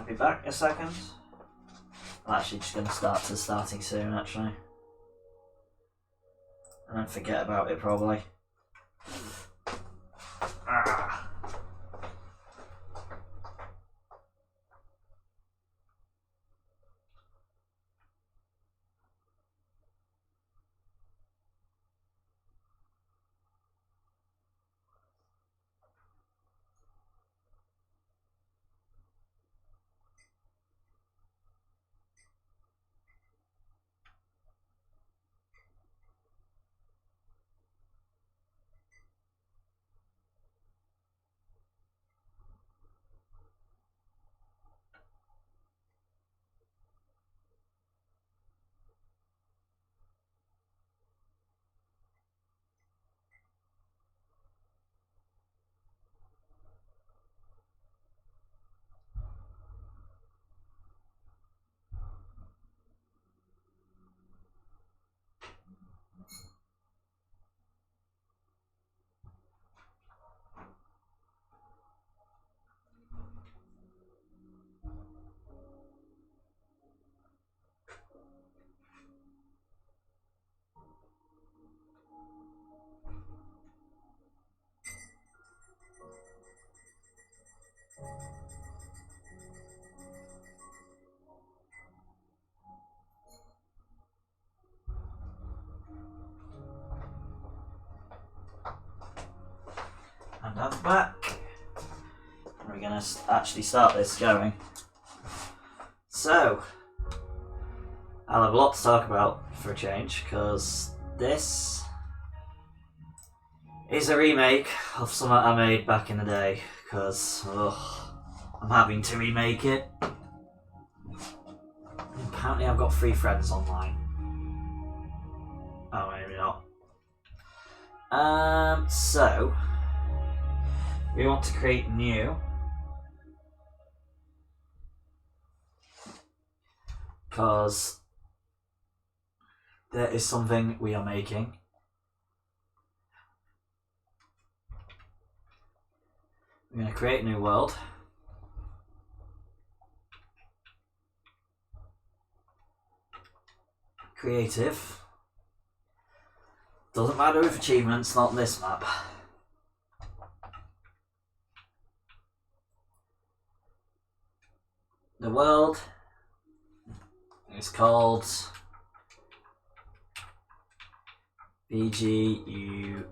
I'll be back in a second. I'm actually just going to starting soon, actually. And then forget about it, probably. Ah. And I'm back. We're going to actually start this going. So, I'll have a lot to talk about for a change, because this is a remake of something I made back in the day, because I'm having to remake it. Apparently I've got 3 friends online. Oh, maybe not. So we want to create new, because there is something we are making. We're going to create a new world. Creative. Doesn't matter with achievements, not this map. The world is called VGUK.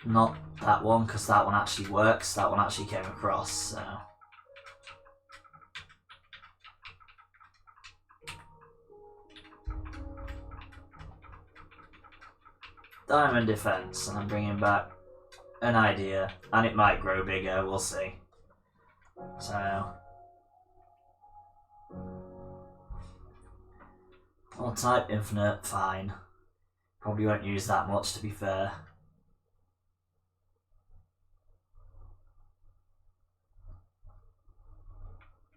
Not that one, because that one actually works. That one actually came across, so. Diamond Defense, and I'm bringing back an idea, and it might grow bigger, we'll see. So, I'll type infinite, fine. Probably won't use that much, to be fair.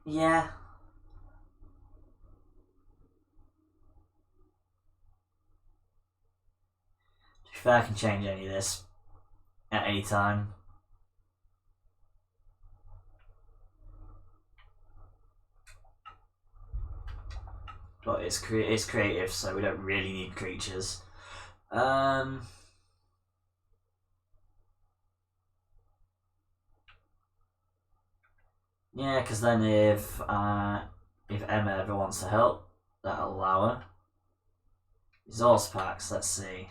Yeah. To be fair, I can change any of this at any time. But it's creative, so we don't really need creatures. Yeah, because then if Emma ever wants to help, that'll allow her. Resource packs, let's see.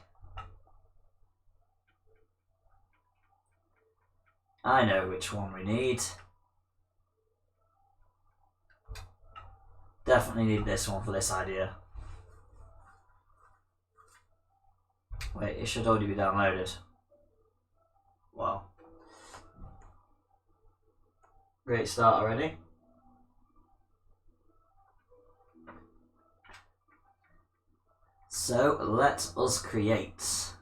I know which one we need. Definitely need this one for this idea. Wait, it should already be downloaded. Wow. Great start already. So, let us create.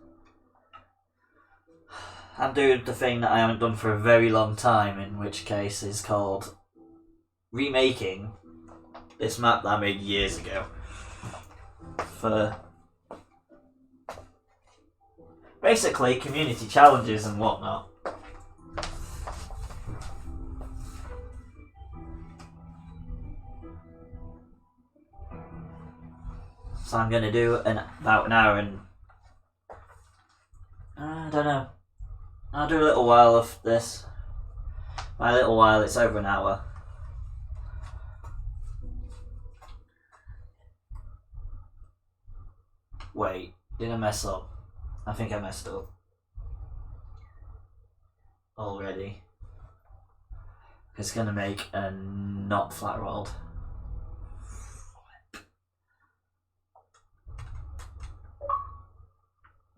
I'm doing the thing that I haven't done for a very long time, in which case is called remaking this map that I made years ago for Basically, community challenges and whatnot. So I'm going to do about an hour and... I don't know. I'll do a little while of this. By a little while, it's over an hour. Wait, did I mess up? I think I messed up. Already. It's going to make a not flat rolled.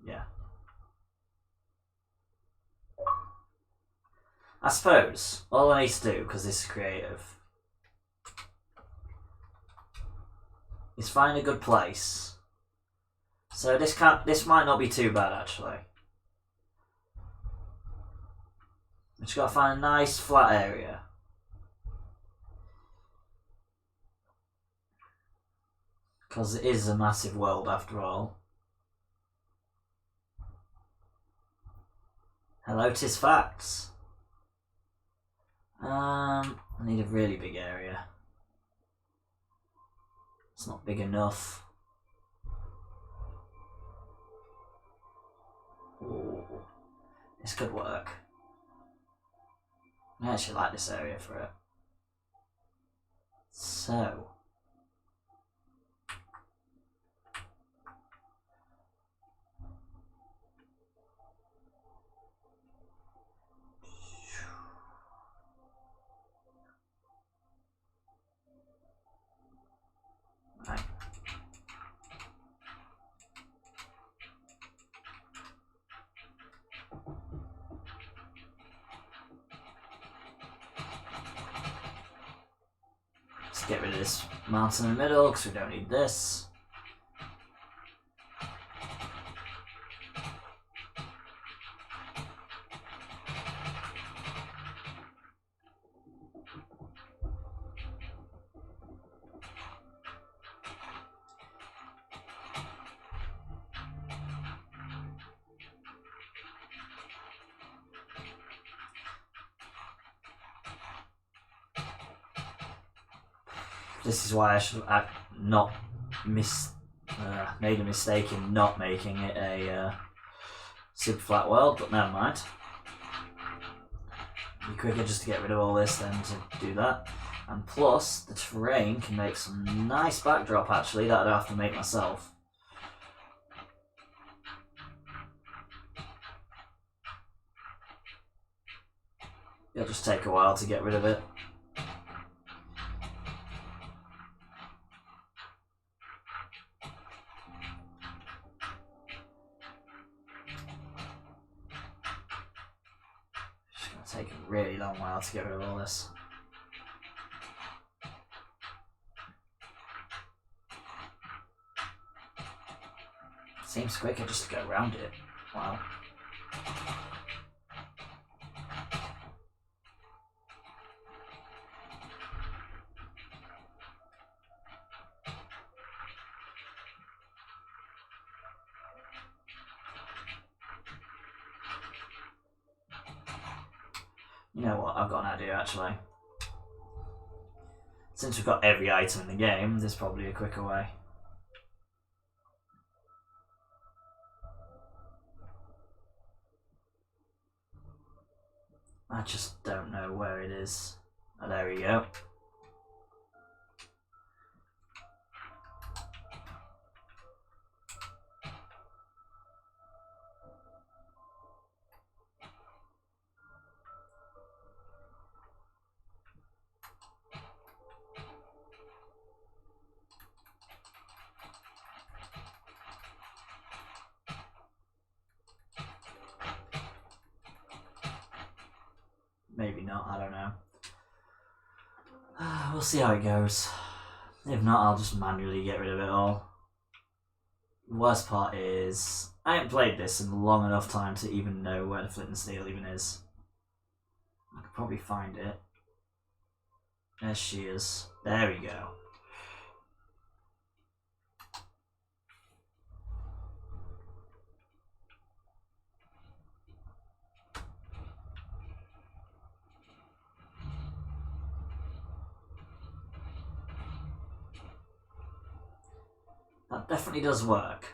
Yeah. I suppose all I need to do, because this is creative, is find a good place. So this might not be too bad actually. Just gotta find a nice flat area. Because it is a massive world after all. Hello, 'tis facts. I need a really big area. It's not big enough. Ooh, this could work. I actually like this area for it. So. Right. Let's get rid of this mountain in the middle because we don't need this. This is why I should have not made a mistake in not making it a super flat world, but never mind. It'd be quicker just to get rid of all this than to do that. And plus, the terrain can make some nice backdrop actually that I'd have to make myself. It'll just take a while to get rid of it. Take a really long while to get rid of all this. Seems quicker just to go around it. Wow. You know what, I've got an idea actually. Since we've got every item in the game, there's probably a quicker way. I just don't know where it is. Oh, there we go. Maybe not, I don't know. We'll see how it goes. If not, I'll just manually get rid of it all. The worst part is, I haven't played this in long enough time to even know where the flint and steel even is. I could probably find it. There she is. There we go. That definitely does work.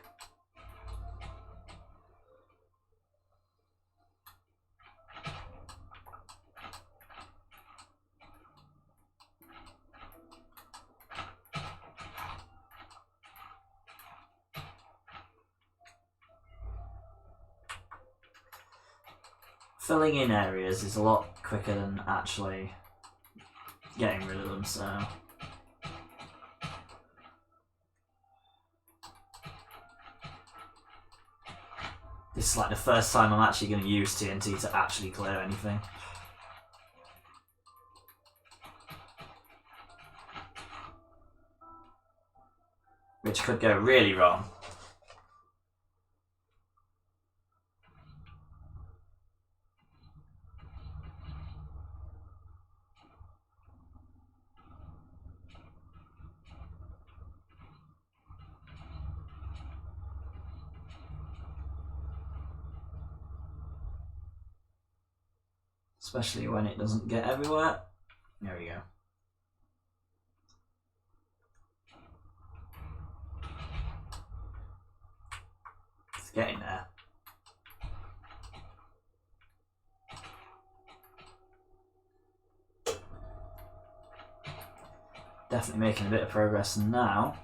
Filling in areas is a lot quicker than actually getting rid of them, so... This is like the first time I'm actually going to use TNT to actually clear anything. Which could go really wrong. Especially when it doesn't get everywhere. There we go. It's getting there. Definitely making a bit of progress now.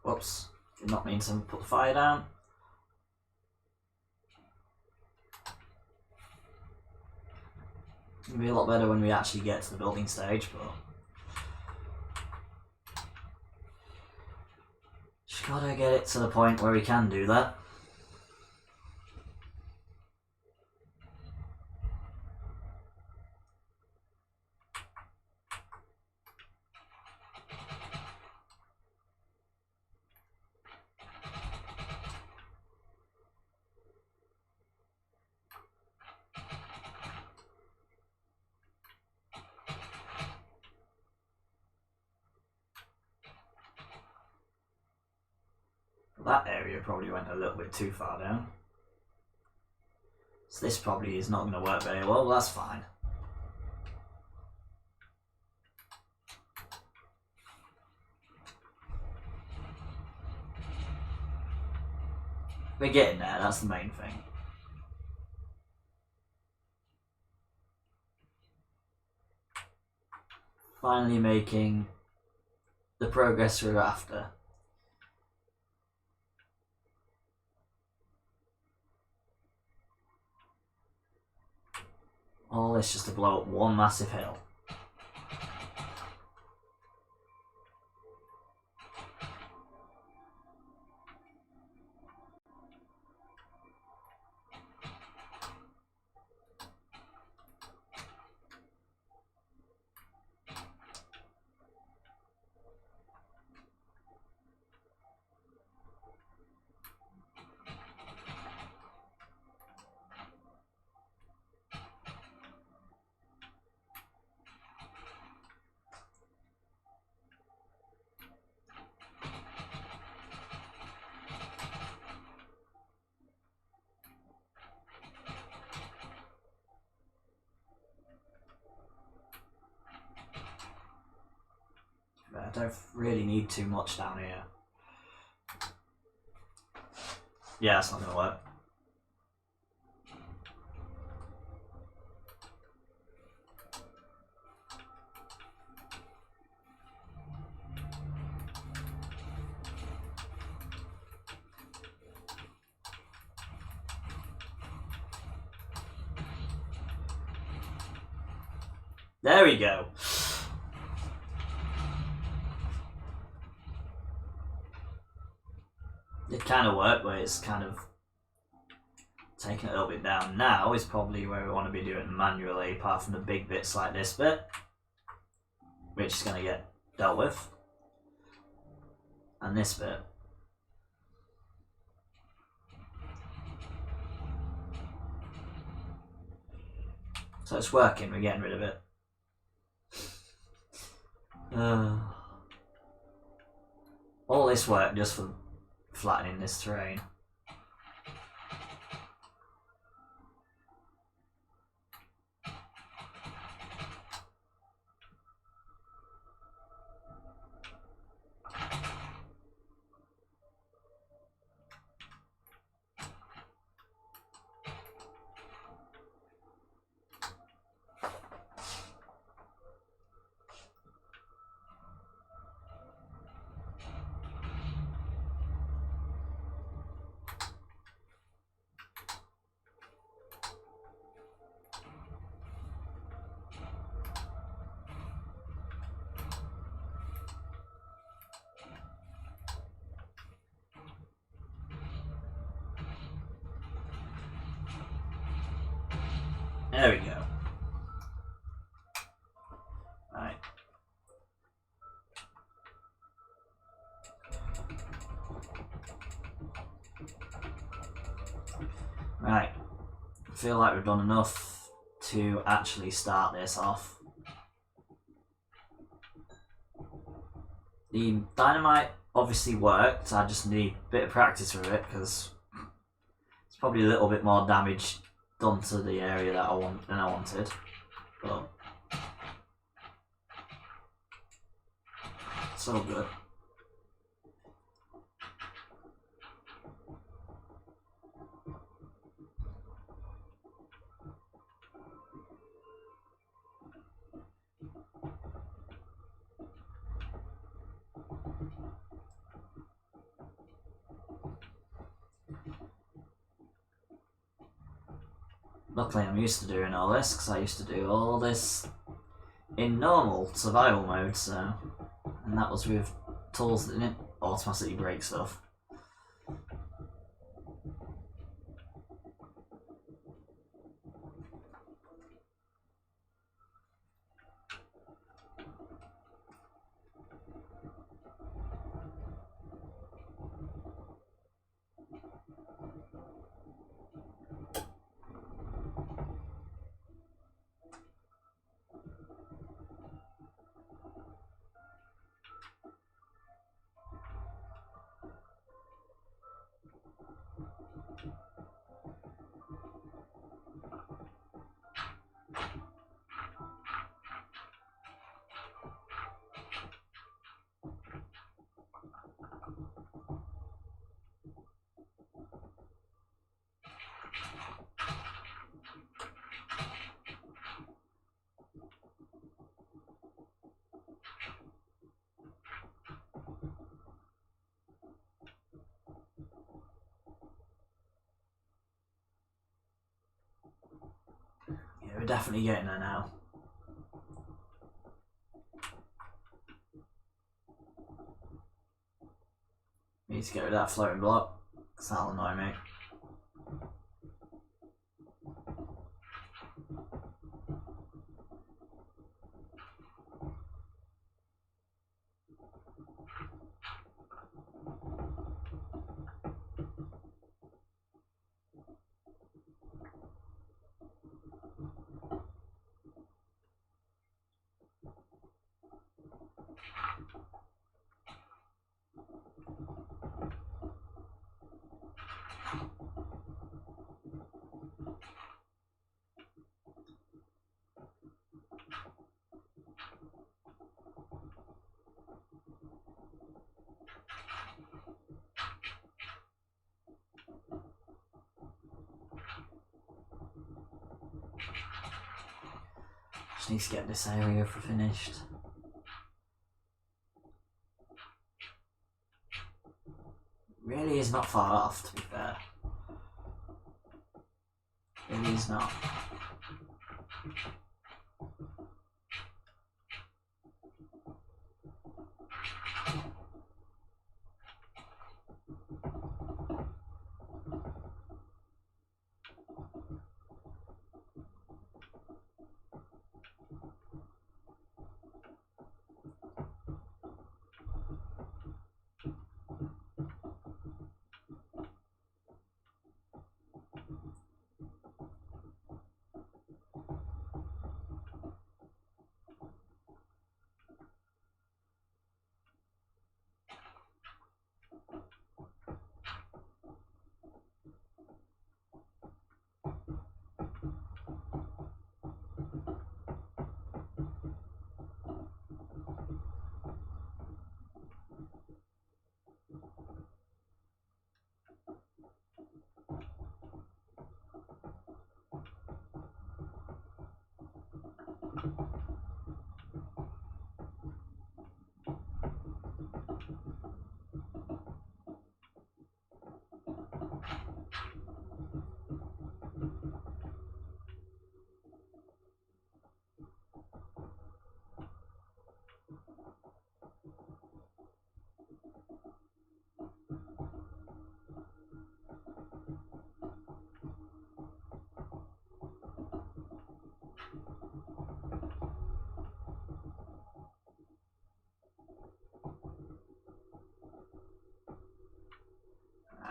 Whoops, did not mean to put the fire down. It'll be a lot better when we actually get to the building stage, but... Just gotta get it to the point where we can do that. That area probably went a little bit too far down. So this probably is not going to work very well, but that's fine. We're getting there, that's the main thing. Finally making the progress we're after. All this just to blow up one massive hill. I don't really need too much down here. Yeah, that's not going to work. There we go. It kind of worked, but it's kind of taking it a little bit down. Now is probably where we want to be doing it manually, apart from the big bits like this bit, which is going to get dealt with. And this bit. So it's working, we're getting rid of it. All this work just for flattening this terrain. There we go. Right. Right. I feel like we've done enough to actually start this off. The dynamite obviously worked, I just need a bit of practice with it because it's probably a little bit more damage done to the area that I want than I wanted, but it's all good. Luckily I'm used to doing all this because I used to do all this in normal survival mode, so, and that was with tools that didn't automatically break stuff. Yeah, we're definitely getting there now. We need to get rid of that floating block, because that'll annoy me. Just need to get this area finished. Really is not far off, to be fair. Really is not.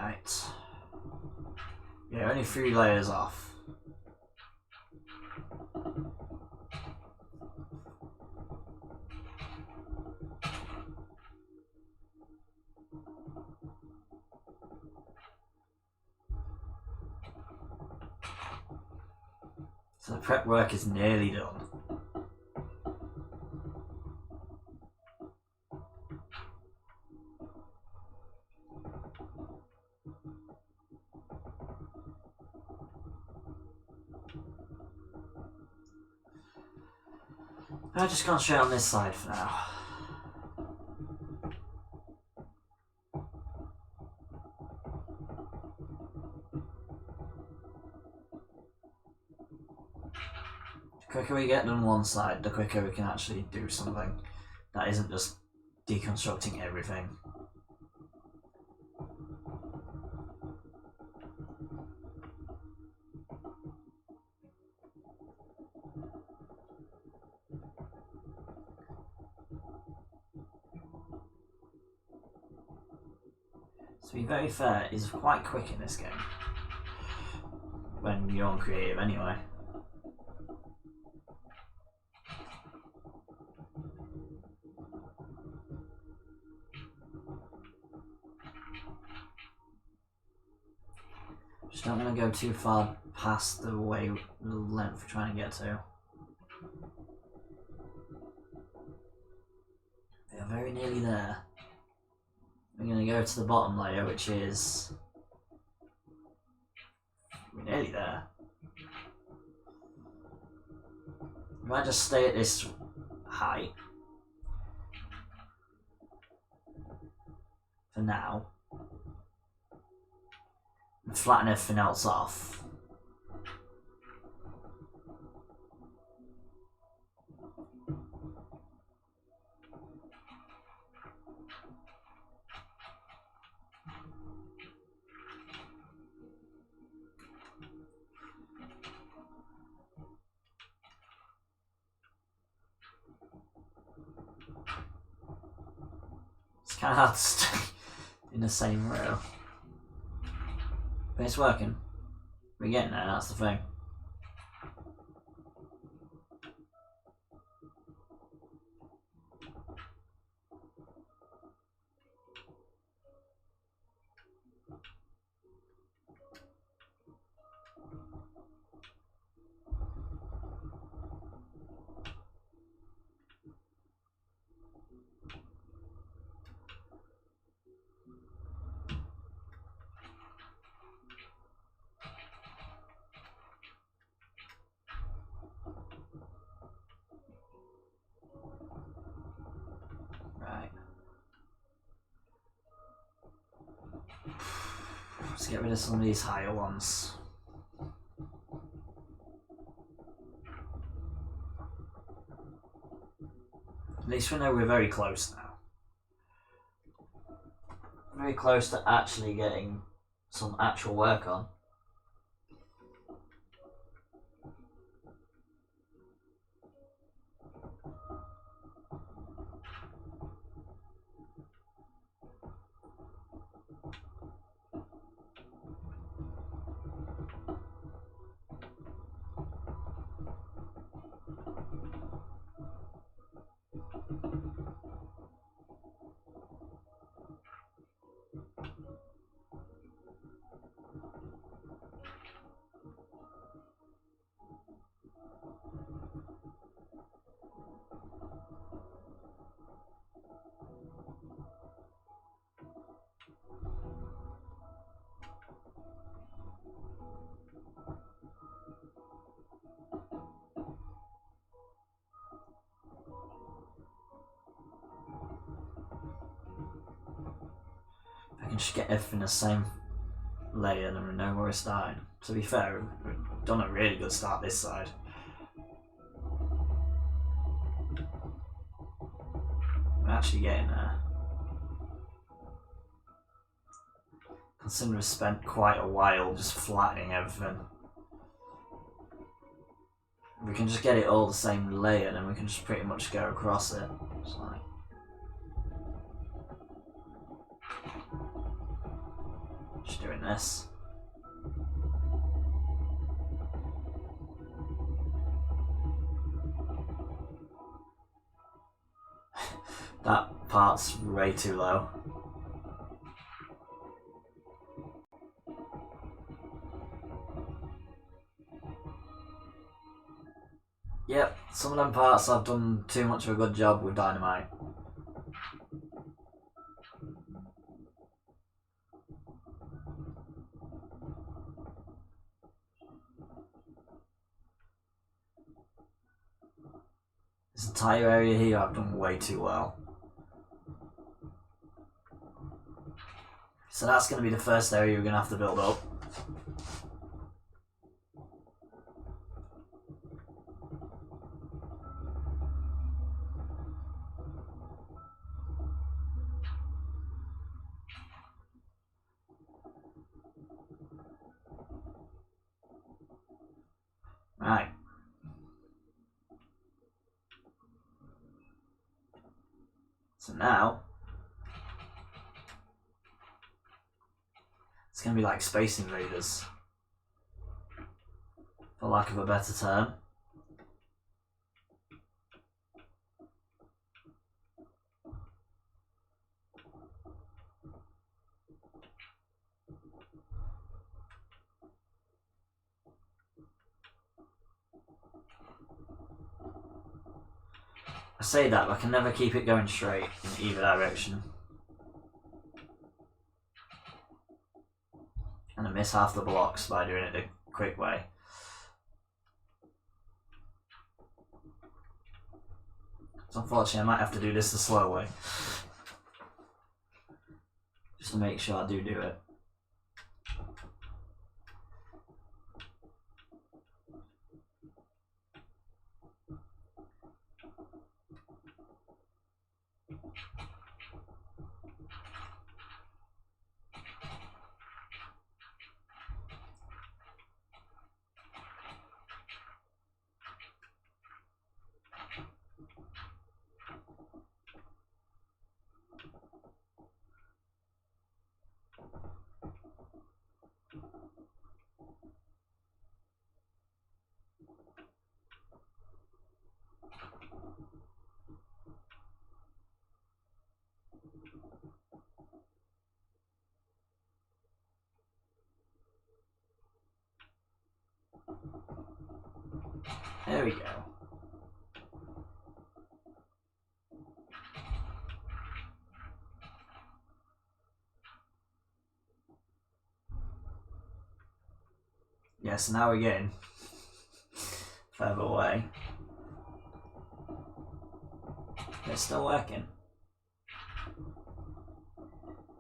Right. Yeah, only 3 layers off. So the prep work is nearly done. I'll just concentrate on this side for now. The quicker we get done one side, the quicker we can actually do something that isn't just deconstructing everything. To be very fair, it's quite quick in this game. When you're on creative anyway. Just don't want to go too far past the length we're trying to get to. We are very nearly there. We're going to go to the bottom layer, which is... We're nearly there. We might just stay at this height. For now. And flatten everything else off. It's kind of hard to stay in the same row. But it's working. We're getting there, that's the thing. Right. Let's get rid of some of these higher ones. At least we know we're very close now. Very close to actually getting some actual work on. I can just get everything the same layer and we know where we're starting. To be fair, we've done a really good start this side. We're actually getting there. Considering we've spent quite a while just flattening everything. If we can just get it all the same layer, then we can just pretty much go across it. It's like... Just doing this. That part's way too low. Yep, some of them parts I've done too much of a good job with dynamite. This entire area here I've done way too well. So that's going to be the first area we're going to have to build up. Right. So now, it's going to be like Space Invaders, for lack of a better term. I say that, but I can never keep it going straight in either direction. And I miss half the blocks by doing it the quick way. So unfortunately I might have to do this the slow way. Just to make sure I do it. There we go. Yeah, so now we're getting further away. It's still working.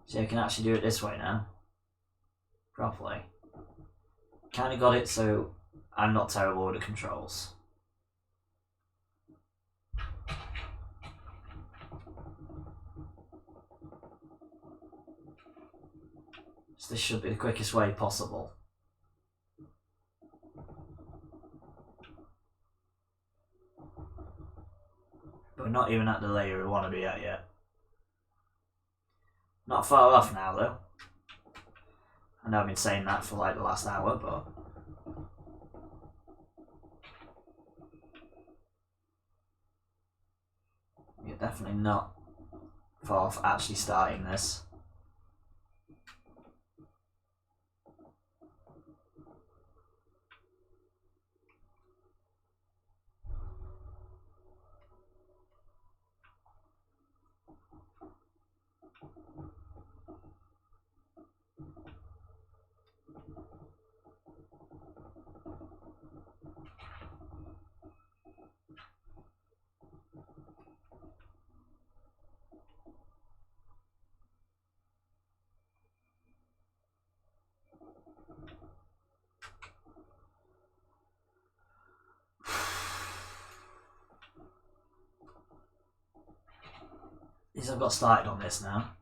So I can actually do it this way now. Properly. Kinda got it so I'm not terrible with the controls. So this should be the quickest way possible. But we're not even at the layer we want to be at yet. Not far off now though. I know I've been saying that for like the last hour, but you're definitely not far off actually starting this. At least I've got started on this now.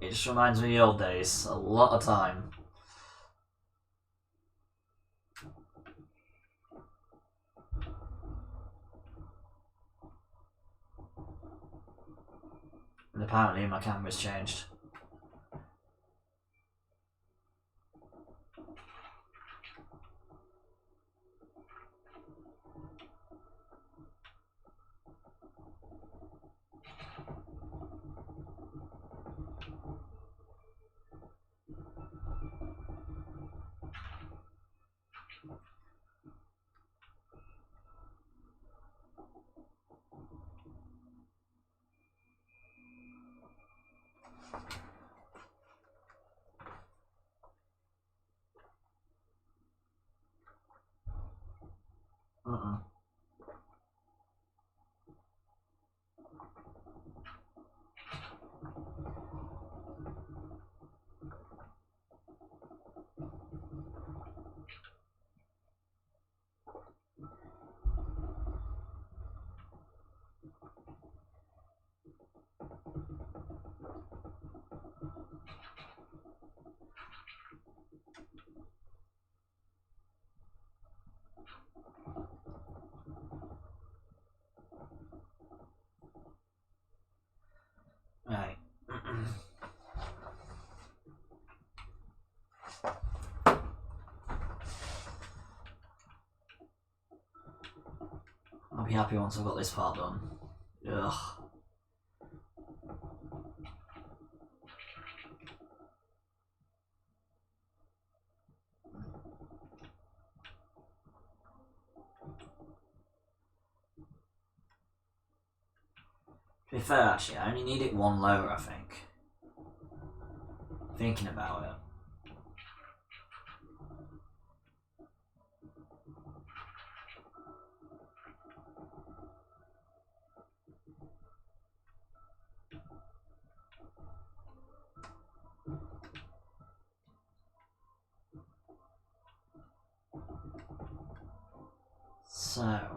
It just reminds me of the old days. A lot of time. In the apparently my camera's changed. Right. I'll be happy once I've got this part done. Ugh. To be fair, actually, I only need it one lower, I think. Thinking about it. So...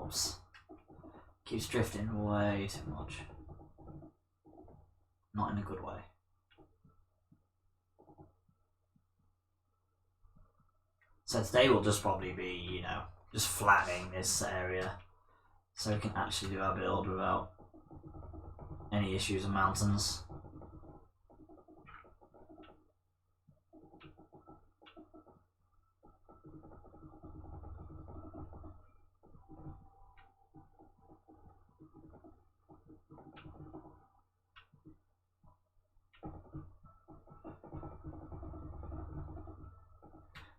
Oops. Keeps drifting way too much. Not in a good way. So today will just probably be, you know, just flattening this area so we can actually do our build without any issues with mountains.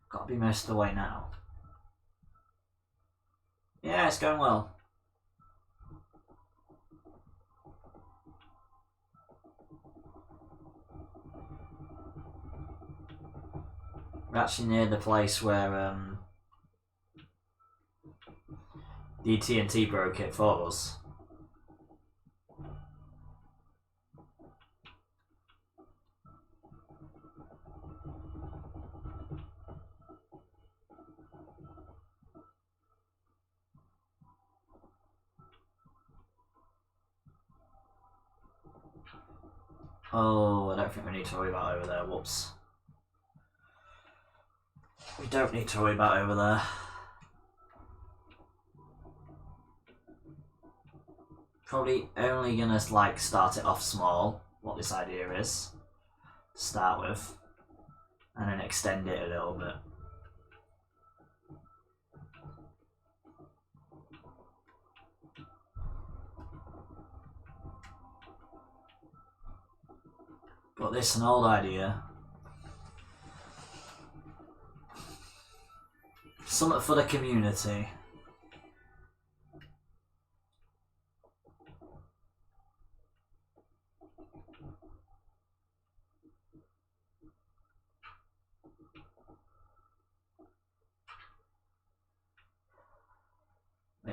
Got to be most of the way now. Yeah, it's going well. We're actually near the place where the TNT broke it for us. Oh, I don't think we need to worry about over there. Whoops. We don't need to worry about over there. Probably only gonna like start it off small, what this idea is, to start with, and then extend it a little bit. But this is an old idea. Something for the community.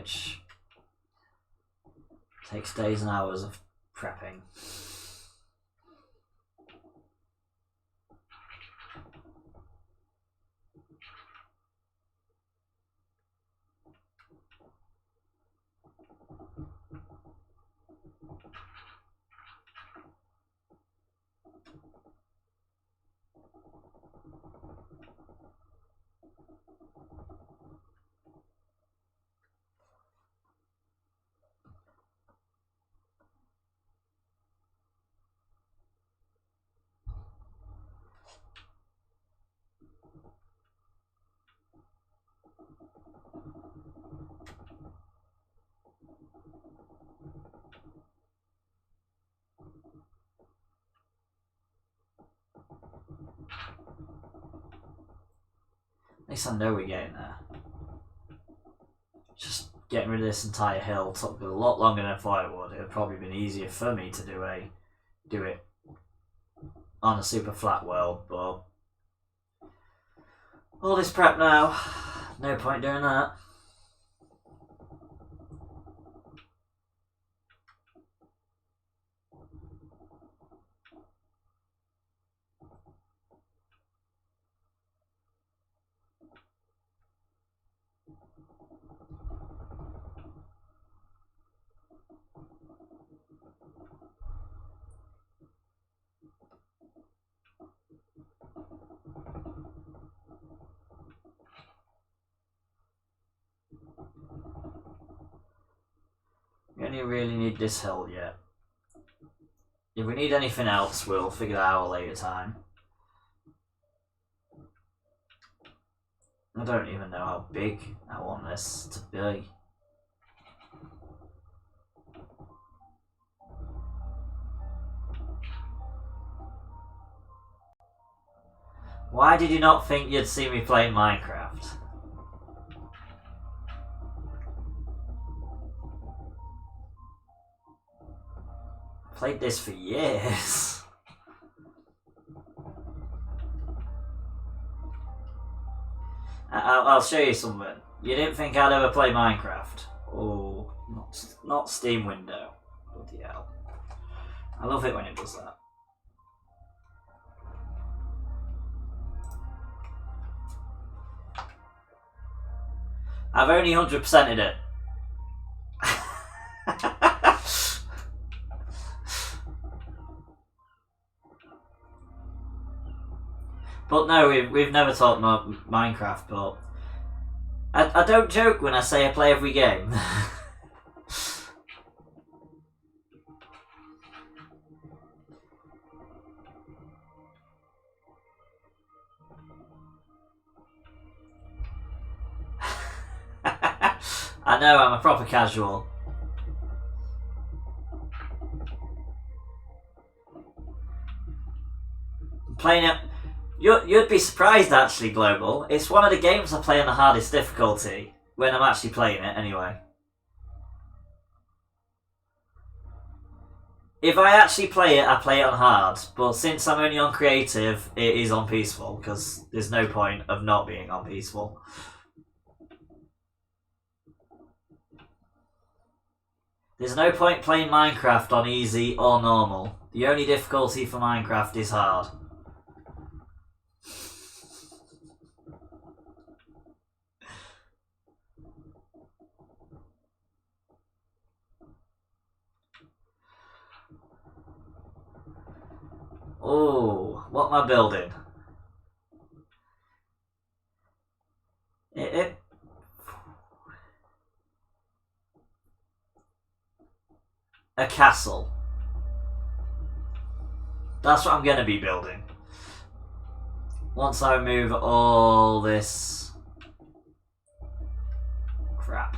which takes days and hours of prepping. At least I know we're getting there. Just getting rid of this entire hill took a lot longer than I thought it would. It would probably been easier for me to do it on a super flat world, but all this prep now, no point doing that. We only really need this hill yet. If we need anything else, we'll figure that out at a later time. I don't even know how big I want this to be. Why did you not think you'd see me playing Minecraft? Played this for years. I'll show you something. You didn't think I'd ever play Minecraft? Oh, not Steam window. Bloody hell. I love it when it does that. I've only 100%ed it. But no, we've never talked about Minecraft, but I don't joke when I say I play every game. I know, I'm a proper casual. I'm playing it. You'd be surprised actually, Global. It's one of the games I play on the hardest difficulty when I'm actually playing it anyway. If I actually play it, I play it on hard, but since I'm only on creative, it is on peaceful, because there's no point of not being on peaceful. There's no point playing Minecraft on easy or normal. The only difficulty for Minecraft is hard. Oh, what am I building? A castle. That's what I'm going to be building. Once I remove all this crap.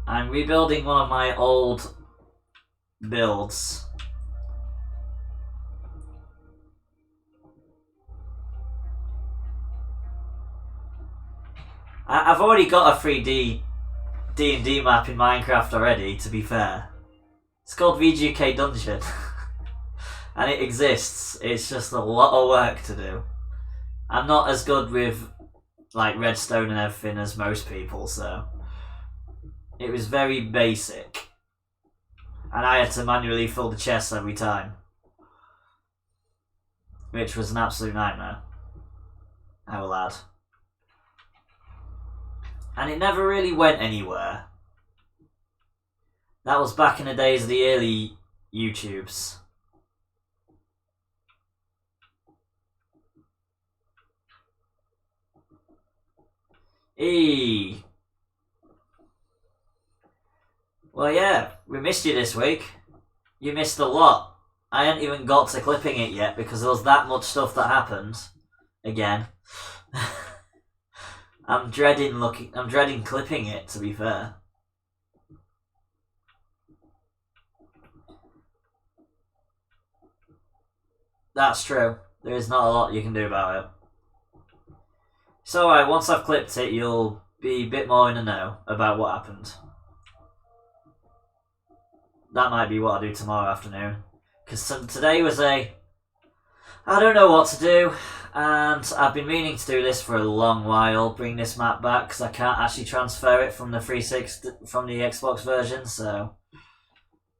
I'm rebuilding one of my old builds. I've already got a 3D D&D map in Minecraft already, to be fair. It's called VGUK Dungeon. And it exists. It's just a lot of work to do. I'm not as good with like redstone and everything as most people, so it was very basic. And I had to manually fill the chests every time, which was an absolute nightmare, I will add. And it never really went anywhere. That was back in the days of the early YouTubes. Well, yeah, we missed you this week. You missed a lot. I hadn't even got to clipping it yet because there was that much stuff that happened. Again. I'm dreading clipping it, to be fair. That's true. There is not a lot you can do about it. So, alright, once I've clipped it, you'll be a bit more in the know about what happened. That might be what I do tomorrow afternoon. Because today was I don't know what to do, and I've been meaning to do this for a long while, bring this map back, because I can't actually transfer it from the 360, from the Xbox version, so...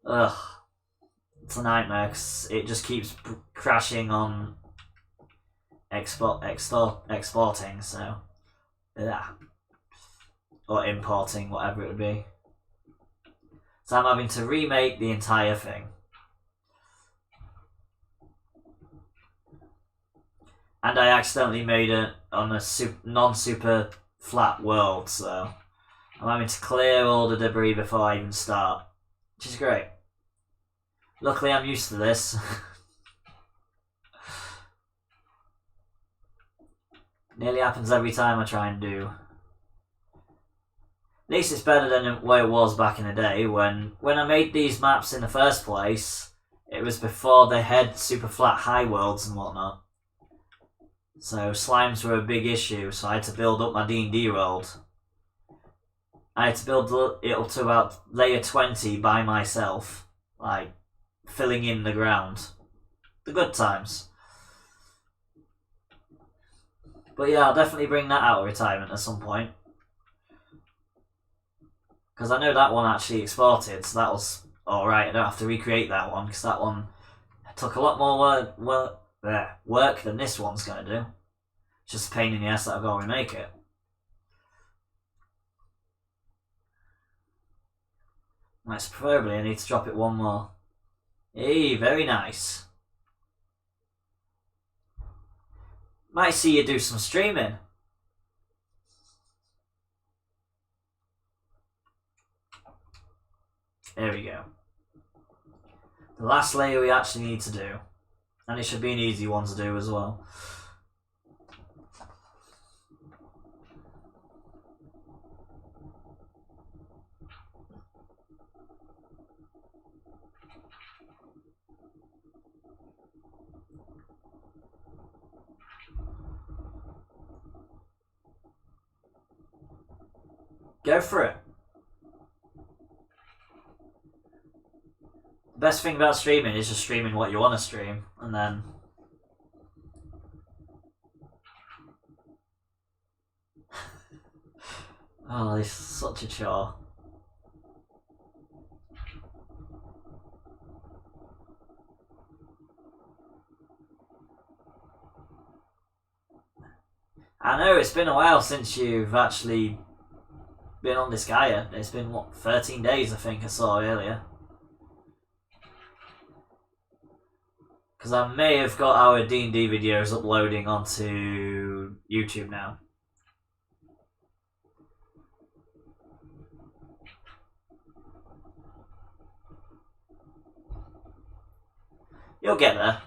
Ugh. It's a nightmare, because it just keeps crashing on exporting, so... Yeah. Or importing, whatever it would be. So I'm having to remake the entire thing. And I accidentally made it on a non-super flat world, so I'm having to clear all the debris before I even start, which is great. Luckily I'm used to this. Nearly happens every time I try and do. At least it's better than where it was back in the day when I made these maps in the first place. It was before they had super flat high worlds and whatnot. So slimes were a big issue, so I had to build up my D&D world. I had to build it up to about layer 20 by myself, like filling in the ground. The good times. But yeah, I'll definitely bring that out of retirement at some point. Because I know that one actually exported, so that was alright. I don't have to recreate that one, because that one took a lot more work than this one's going to do. It's just a pain in the ass that I've got to remake it. Right, so preferably I need to drop it one more. Hey, very nice. Might see you do some streaming. There we go. The last layer we actually need to do. And it should be an easy one to do as well. Go for it. The best thing about streaming is just streaming what you want to stream, and then... Oh, it's such a chore. I know, it's been a while since you've actually been on this Gaia. It's been, what, 13 days I think I saw earlier. Because I may have got our D&D videos uploading onto YouTube now. You'll get there.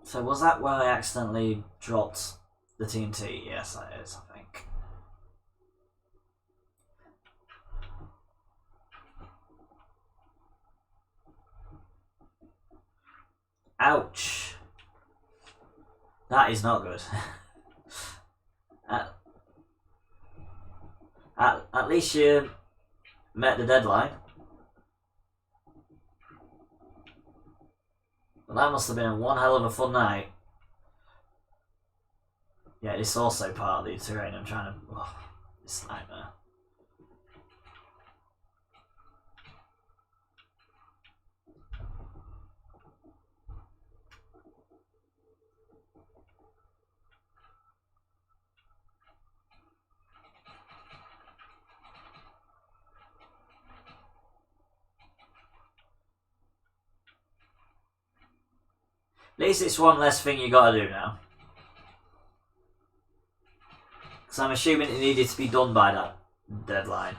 So was that where I accidentally dropped the TNT? Yes, that is, I think. Ouch. That is not good. At least you met the deadline. Well, that must have been one hell of a fun night. Yeah, it's also part of the terrain. I'm trying to... Oh, it's a nightmare. At least it's one less thing you gotta do now. Because I'm assuming it needed to be done by that deadline.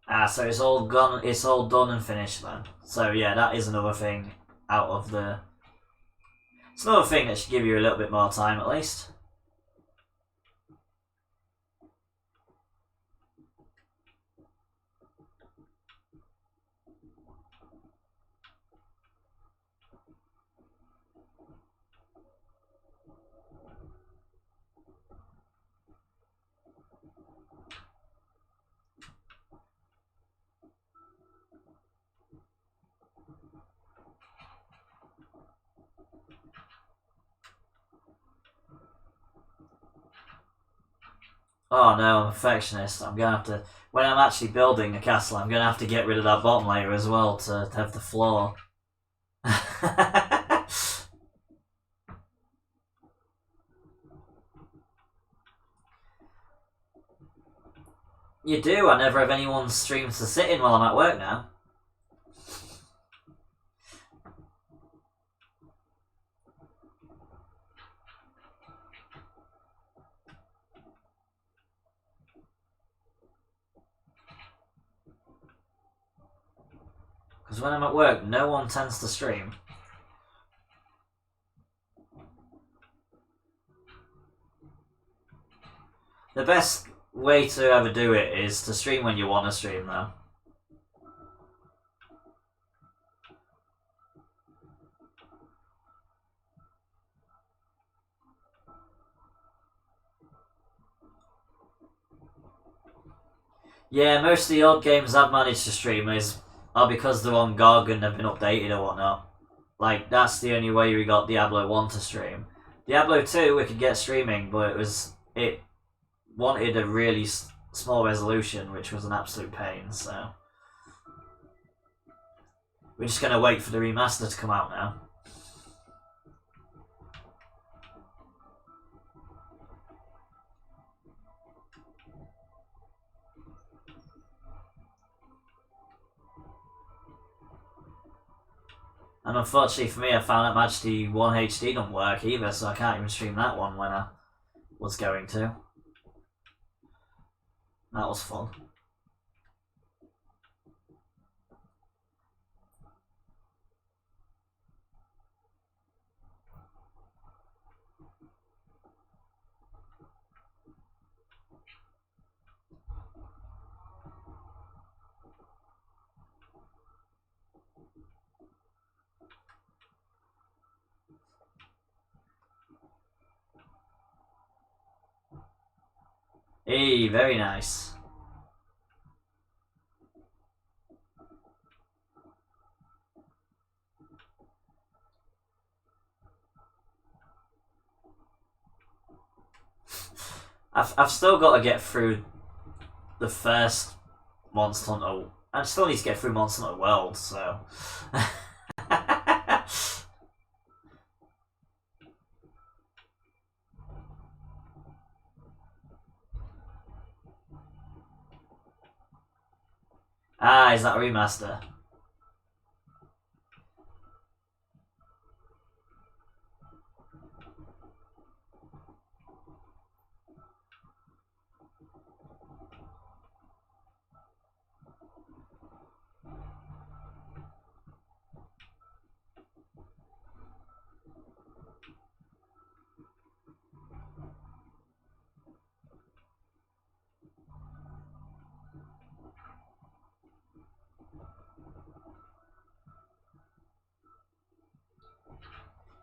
Ah, so it's all gone. It's all done and finished then. So yeah, that is another thing out of the... It's another thing that should give you a little bit more time at least. Oh no, I'm a perfectionist. I'm gonna have to... When I'm actually building a castle, I'm gonna have to get rid of that bottom layer as well to have the floor. You do. I never have anyone's streams to sit in while I'm at work now. Because when I'm at work, no one tends to stream. The best way to ever do it is to stream when you want to stream, though. Yeah, most of the old games I've managed to stream are because they're on GOG and have been updated or whatnot. Like, that's the only way we got Diablo 1 to stream. Diablo 2 we could get streaming, but it wanted a really small resolution, which was an absolute pain, so... We're just going to wait for the remaster to come out now. And unfortunately for me, I found out Majesty 1 HD don't work either, so I can't even stream that one when I was going to. That was fun. Hey, very nice. I've still got to get through the first Monster Hunter. I still need to get through Monster Hunter World, so... Ah, is that a remaster?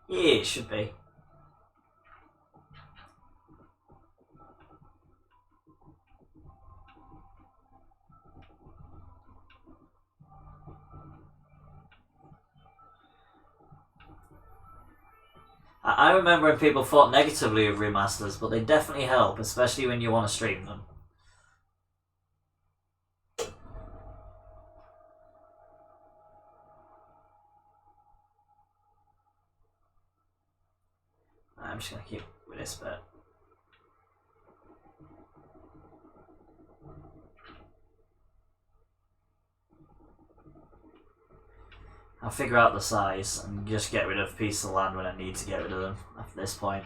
Yeah, it should be. I remember when people thought negatively of remasters, but they definitely help, especially when you want to stream them. I'm just going to keep with this bit. I'll figure out the size and just get rid of pieces of land when I need to get rid of them after this point.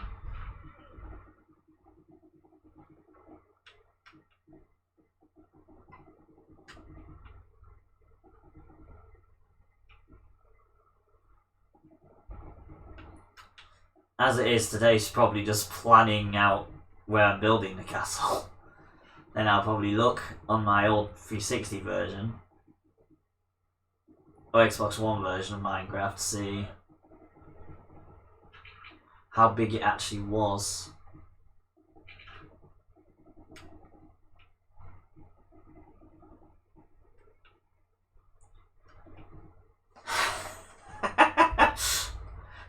As it is, today's probably just planning out where I'm building the castle. Then I'll probably look on my old 360 version or Xbox One version of Minecraft to see how big it actually was.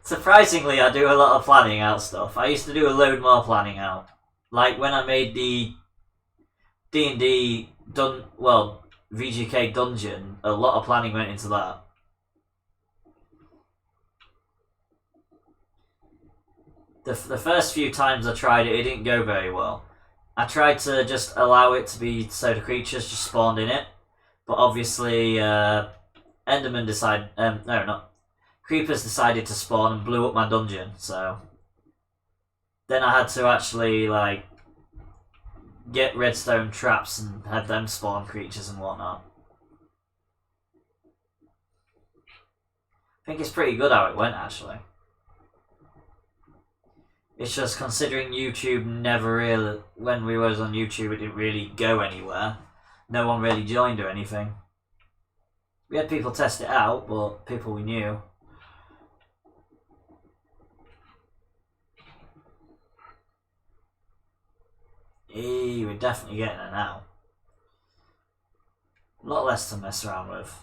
Surprisingly, I do a lot of planning out stuff. I used to do a load more planning out. Like when I made the D&D VGUK dungeon, a lot of planning went into that. The first few times I tried it, it didn't go very well. I tried to just allow it to be so the creatures just spawned in it, but obviously Enderman decided, Creepers decided to spawn and blew up my dungeon, so then I had to actually like get redstone traps and have them spawn creatures and whatnot. I think it's pretty good how it went actually. It's just considering YouTube never really, when we was on YouTube, it didn't really go anywhere. No one really joined or anything. We had people test it out, but people we knew. We're definitely getting it now. A lot less to mess around with.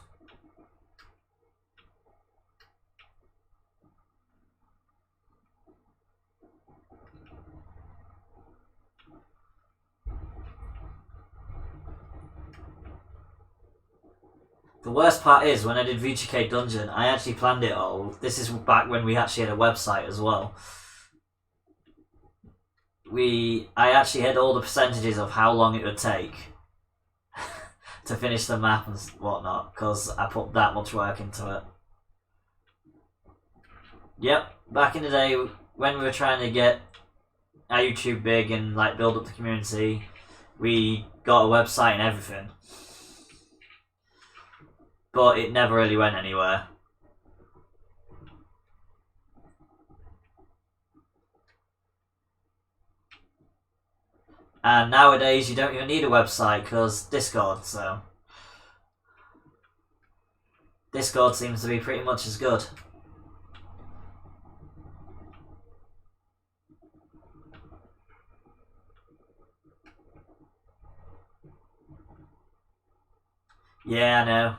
The worst part is, when I did VGUK Dungeon, I actually planned it all. This is back when we actually had a website as well. I actually had all the percentages of how long it would take to finish the map and whatnot, because I put that much work into it. Yep, back in the day when we were trying to get our YouTube big and like build up the community, we got a website and everything. But it never really went anywhere. And nowadays you don't even need a website because Discord, so Discord seems to be pretty much as good. Yeah, I know.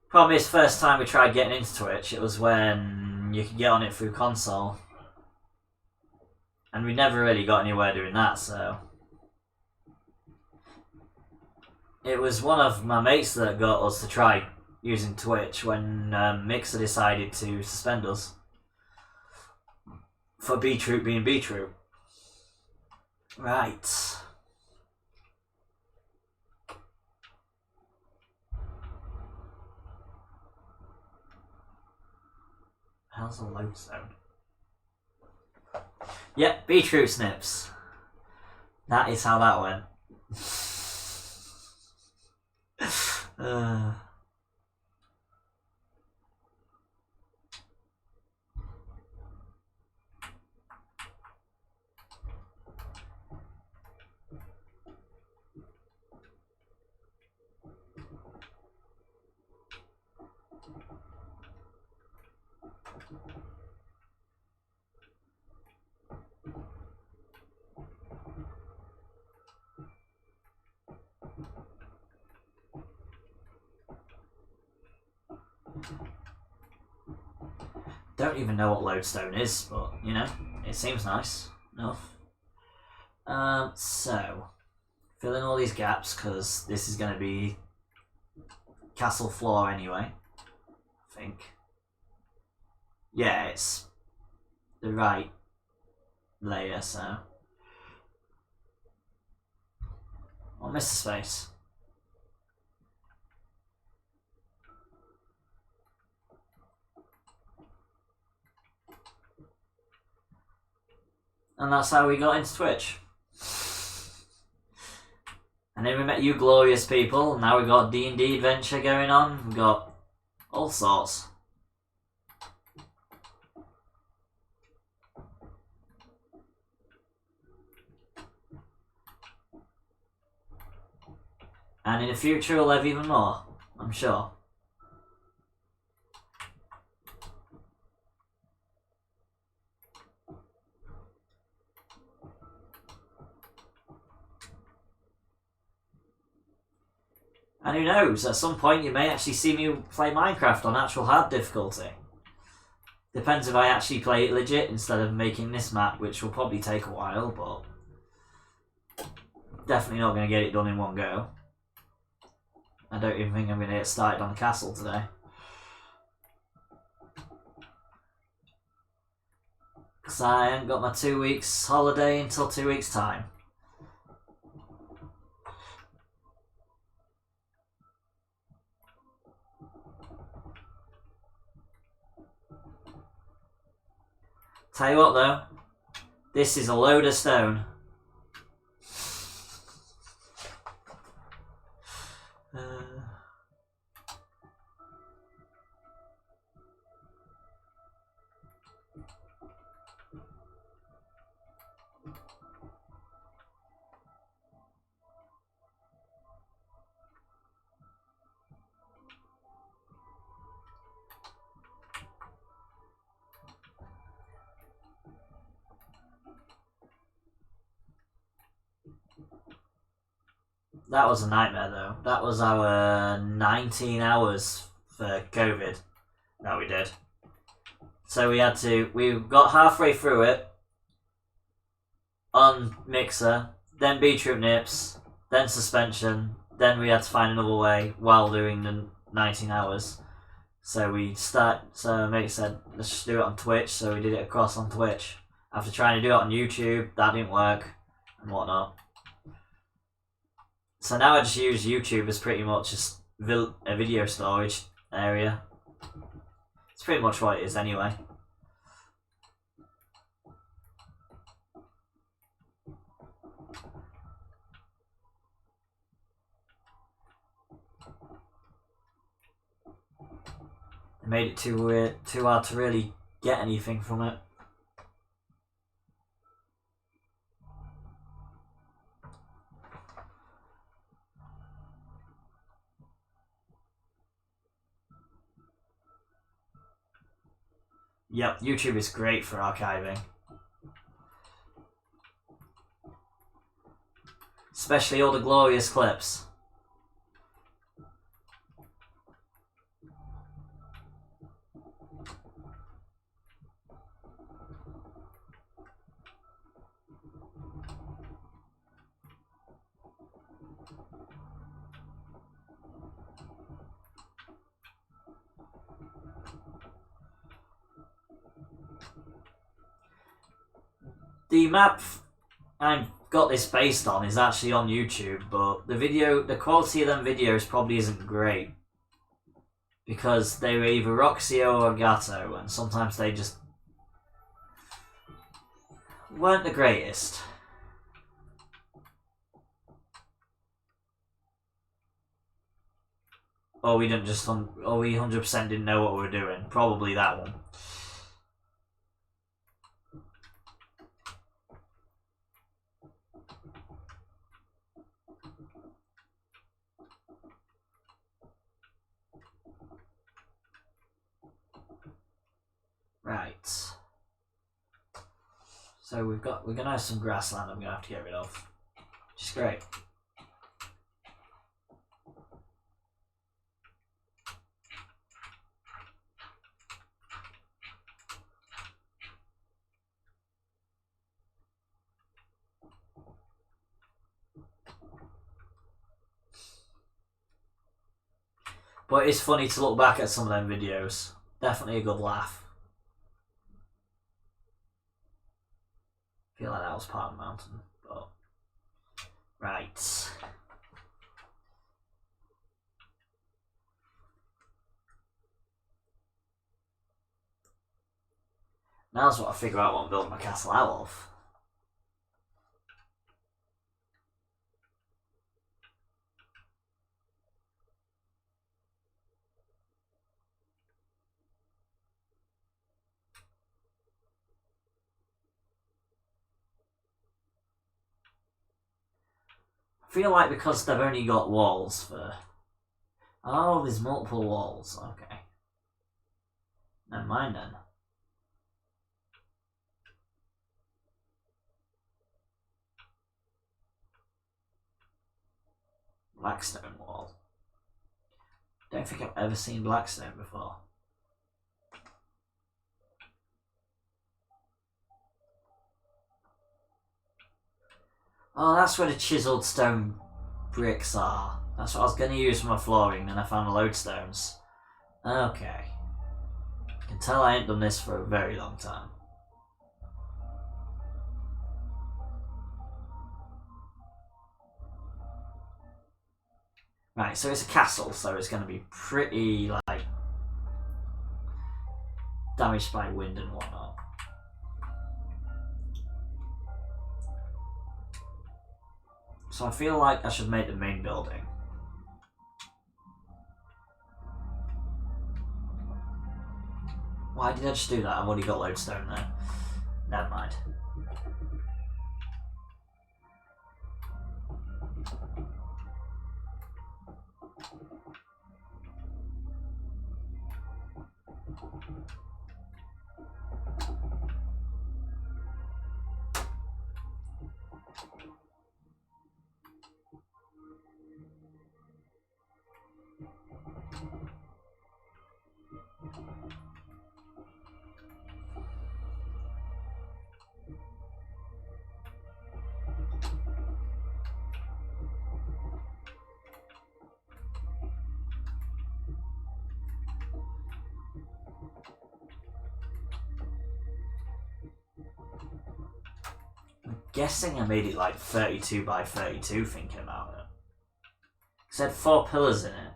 Problem is, first time we tried getting into Twitch, it was when you could get on it through console. And we never really got anywhere doing that, so... It was one of my mates that got us to try using Twitch when Mixer decided to suspend us for B-Troop being B-Troop. Right. How's the lodestone? Yep, B-Troop snips. That is how that went. Don't even know what lodestone is, but you know, it seems nice enough. So fill in all these gaps because this is going to be castle floor anyway. I think. Yeah, it's the right layer, so I'll miss the space. And that's how we got into Twitch. And then we met you glorious people, and now we've got D&D adventure going on, we've got all sorts. And in the future we'll have even more, I'm sure. And who knows, at some point you may actually see me play Minecraft on actual hard difficulty. Depends if I actually play it legit instead of making this map, which will probably take a while, but definitely not going to get it done in one go. I don't even think I'm going to get started on the castle today. Because I ain't got my 2 weeks holiday until 2 weeks time. Tell you what though, this is a load of stone. That was a nightmare though. That was our 19 hours for COVID that we did. So we got halfway through it on Mixer, then beetroot nips, then suspension, then we had to find another way while doing the 19 hours. So mate said, let's just do it on Twitch, so we did it across on Twitch. After trying to do it on YouTube, that didn't work, and whatnot. So now I just use YouTube as pretty much just a video storage area. It's pretty much what it is anyway. It made it too hard to really get anything from it. Yep, YouTube is great for archiving. Especially all the glorious clips. The map I've got this based on is actually on YouTube, but the quality of them videos probably isn't great. Because they were either Roxio or Gato, and sometimes they just weren't the greatest. Or we 100% didn't know what we were doing. Probably that one. Right. So we're gonna have some grassland I'm gonna have to get rid of. Which is great. But it's funny to look back at some of them videos. Definitely a good laugh. I feel like that was part of the mountain, but right. Now's what I figure out what I'm building my castle out of. I feel like because they've only got walls for... Oh, there's multiple walls. Okay. Never mind then. Blackstone wall. Don't think I've ever seen Blackstone before. Oh, that's where the chiselled stone bricks are. That's what I was going to use for my flooring, then I found the lodestones. Okay. I can tell I ain't done this for a very long time. Right, so it's a castle, so it's going to be pretty, like, damaged by wind and whatnot. So I feel like I should make the main building. Why did I just do that? I've already got lodestone there. Never mind. Guessing I made it like 32 by 32 thinking about it. It had 4 pillars in it.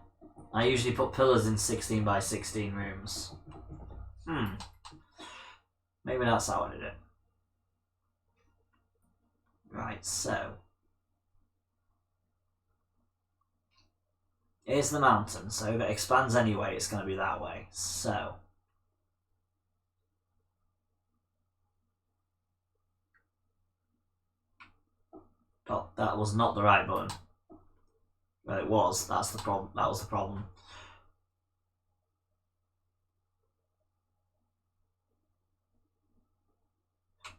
I usually put pillars in 16 by 16 rooms. Maybe that's how I did it. Right, so. Here's the mountain, so if it expands anyway, it's going to be that way. So. Oh, that was not the right button. Well, it was. That's the problem. That was the problem.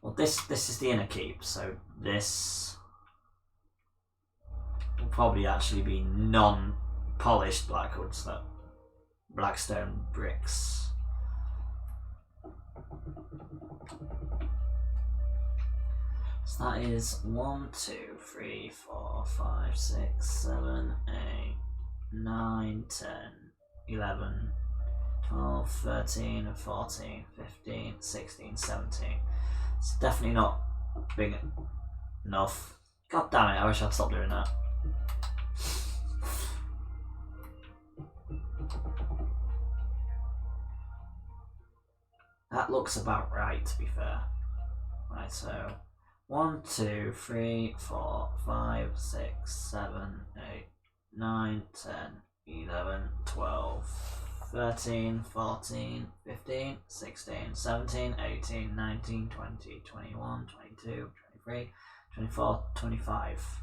Well, this is the inner keep, so this will probably actually be non-polished blackwood, so blackstone bricks. So that is 1, 2, 3, 4, 5, 6, 7, 8, 9, 10, 11, 12, 13, 14, 15, 16, 17. It's definitely not big enough. God damn it, I wish I'd stop doing that. That looks about right, to be fair. Right, so 1, 2, 3, 4, 5, 6, 7, 8, 9, 10, 11, 12, 13, 14, 15, 16, 17, 18, 19, 20, 21, 22, 23, 24, 25.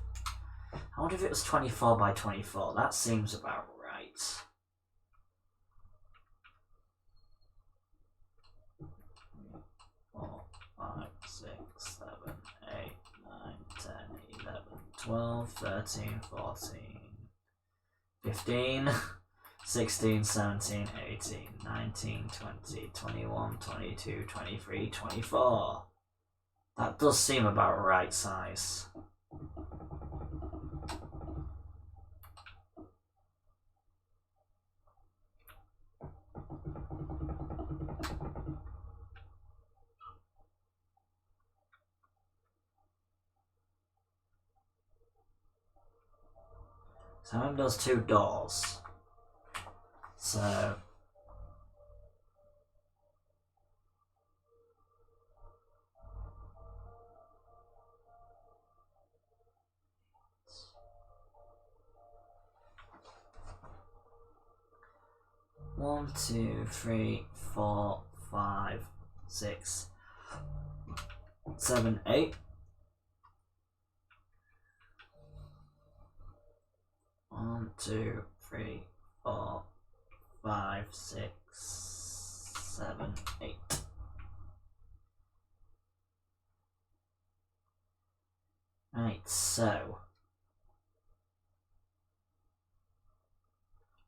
I wonder if it was 24 by 24. That seems about right. 12, 13, 14, 15, 16, 17, 18, 19, 20, 21, 22, 23, 24. That does seem about right size. So I remember those 2 doors. So one, 2, 3, 4, 5, 6, 7, 8. 1, 2, 3, 4, 5, 6, 7, 8. Right, so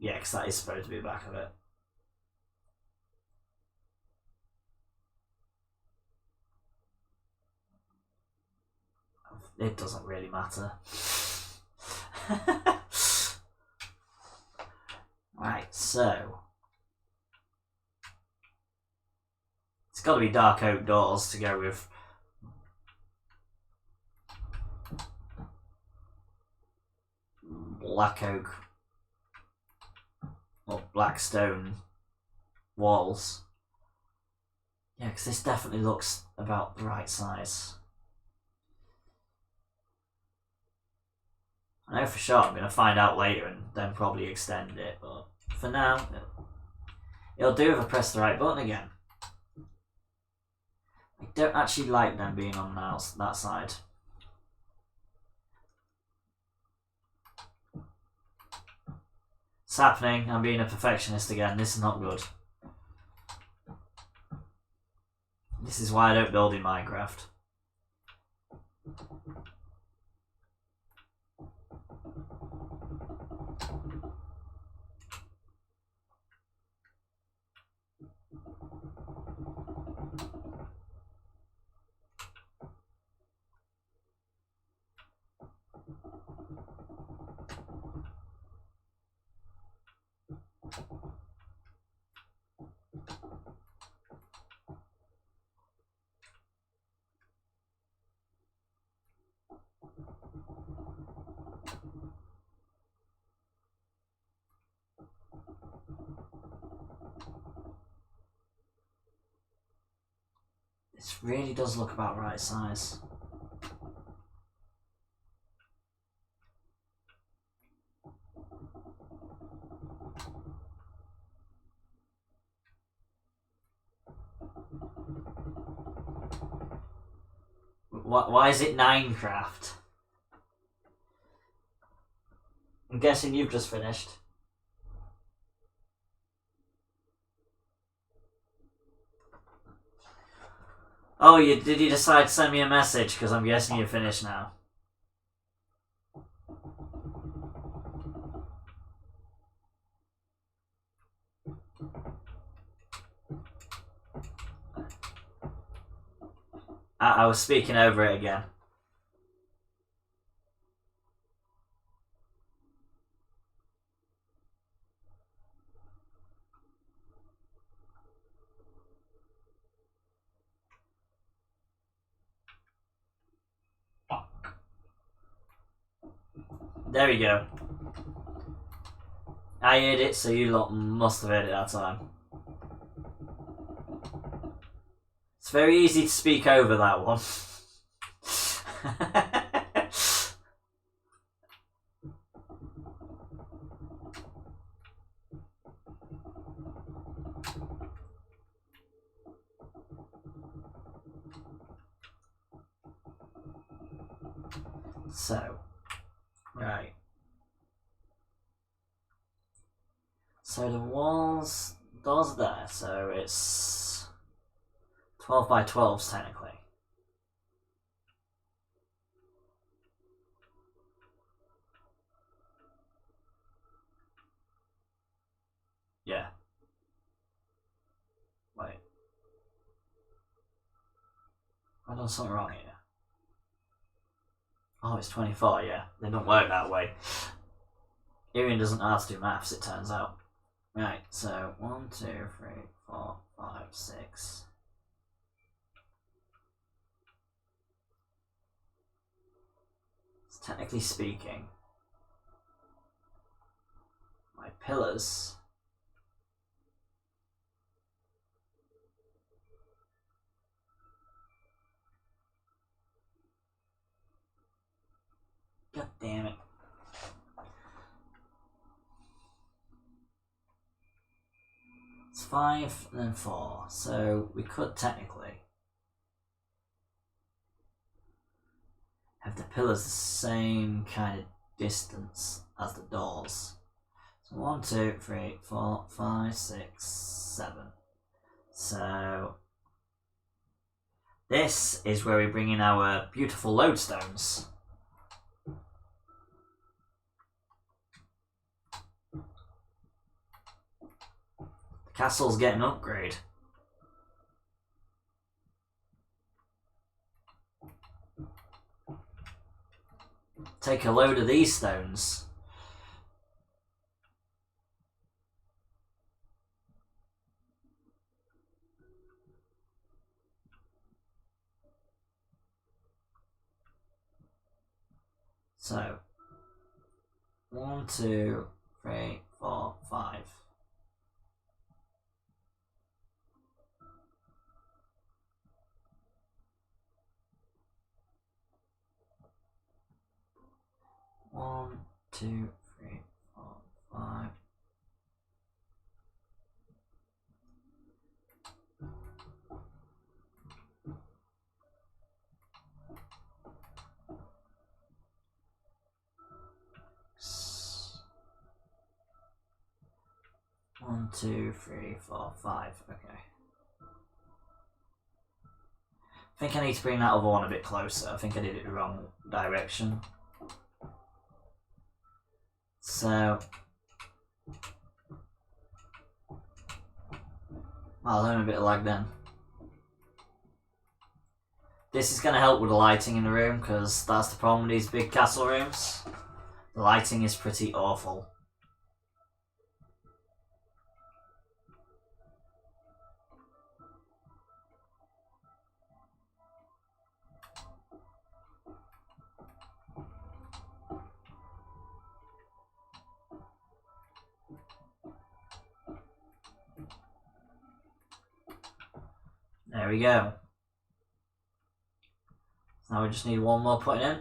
yeah, because that is supposed to be the back of it. It doesn't really matter. Right, so it's got to be dark oak doors to go with black oak or black stone walls. Yeah, because this definitely looks about the right size. I know for sure I'm going to find out later and then probably extend it, but for now, it'll do if I press the right button again. I don't actually like them being on that side. It's happening, I'm being a perfectionist again, this is not good. This is why I don't build in Minecraft. This really does look about right size. Why is it Minecraft? I'm guessing you've just finished. Oh, did you decide to send me a message? Because I'm guessing you're finished now. I was speaking over it again. There we go. I heard it, so you lot must have heard it that time. It's very easy to speak over that one. So, right. So the walls, doors are there, so it's 12 by 12s technically. Yeah. Wait. I've done something wrong here. Oh, it's 24, yeah. They don't work that way. Yreon doesn't know how to do maths, it turns out. Right, so 1, 2, 3, 4, 5, 6. Technically speaking, my pillars God damn it. It's 5 and then 4, so we could technically have the pillars the same kind of distance as the doors. So 1, 2, 3, 4, 5, 6, 7. So this is where we bring in our beautiful lodestones. The castle's getting an upgrade. Take a load of these stones. So 1, 2, 3, 4, 5. One, 2, 3, 4, 5. One, 2, 3, 4, 5. Okay. I think I need to bring that other one a bit closer. I think I did it the wrong direction. So I'll learn a bit of lag then. This is going to help with the lighting in the room, because that's the problem with these big castle rooms. The lighting is pretty awful. There we go. Now we just need one more putting in.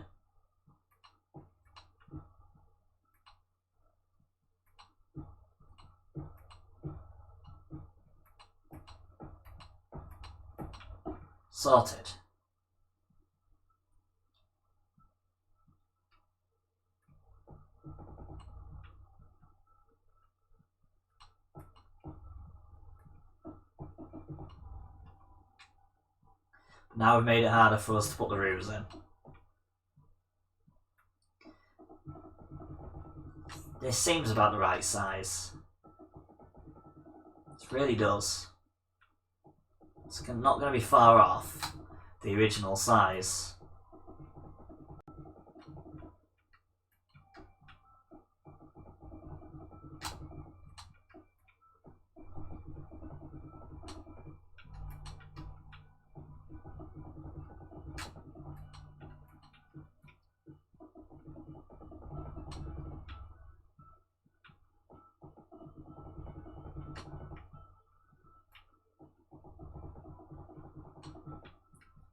Sorted. Now we've made it harder for us to put the roofs in. This seems about the right size. It really does. It's not going to be far off the original size.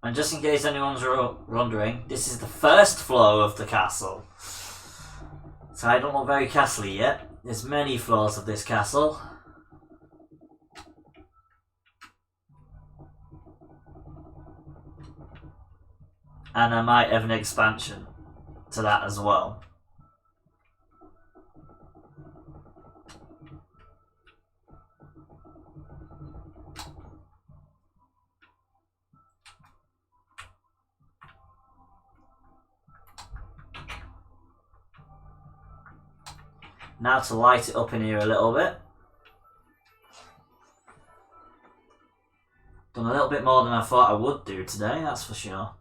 And just in case anyone's wondering, this is the first floor of the castle. So I don't look very castle-y yet. There's many floors of this castle. And I might have an expansion to that as well. Now to light it up in here a little bit. Done a little bit more than I thought I would do today, that's for sure.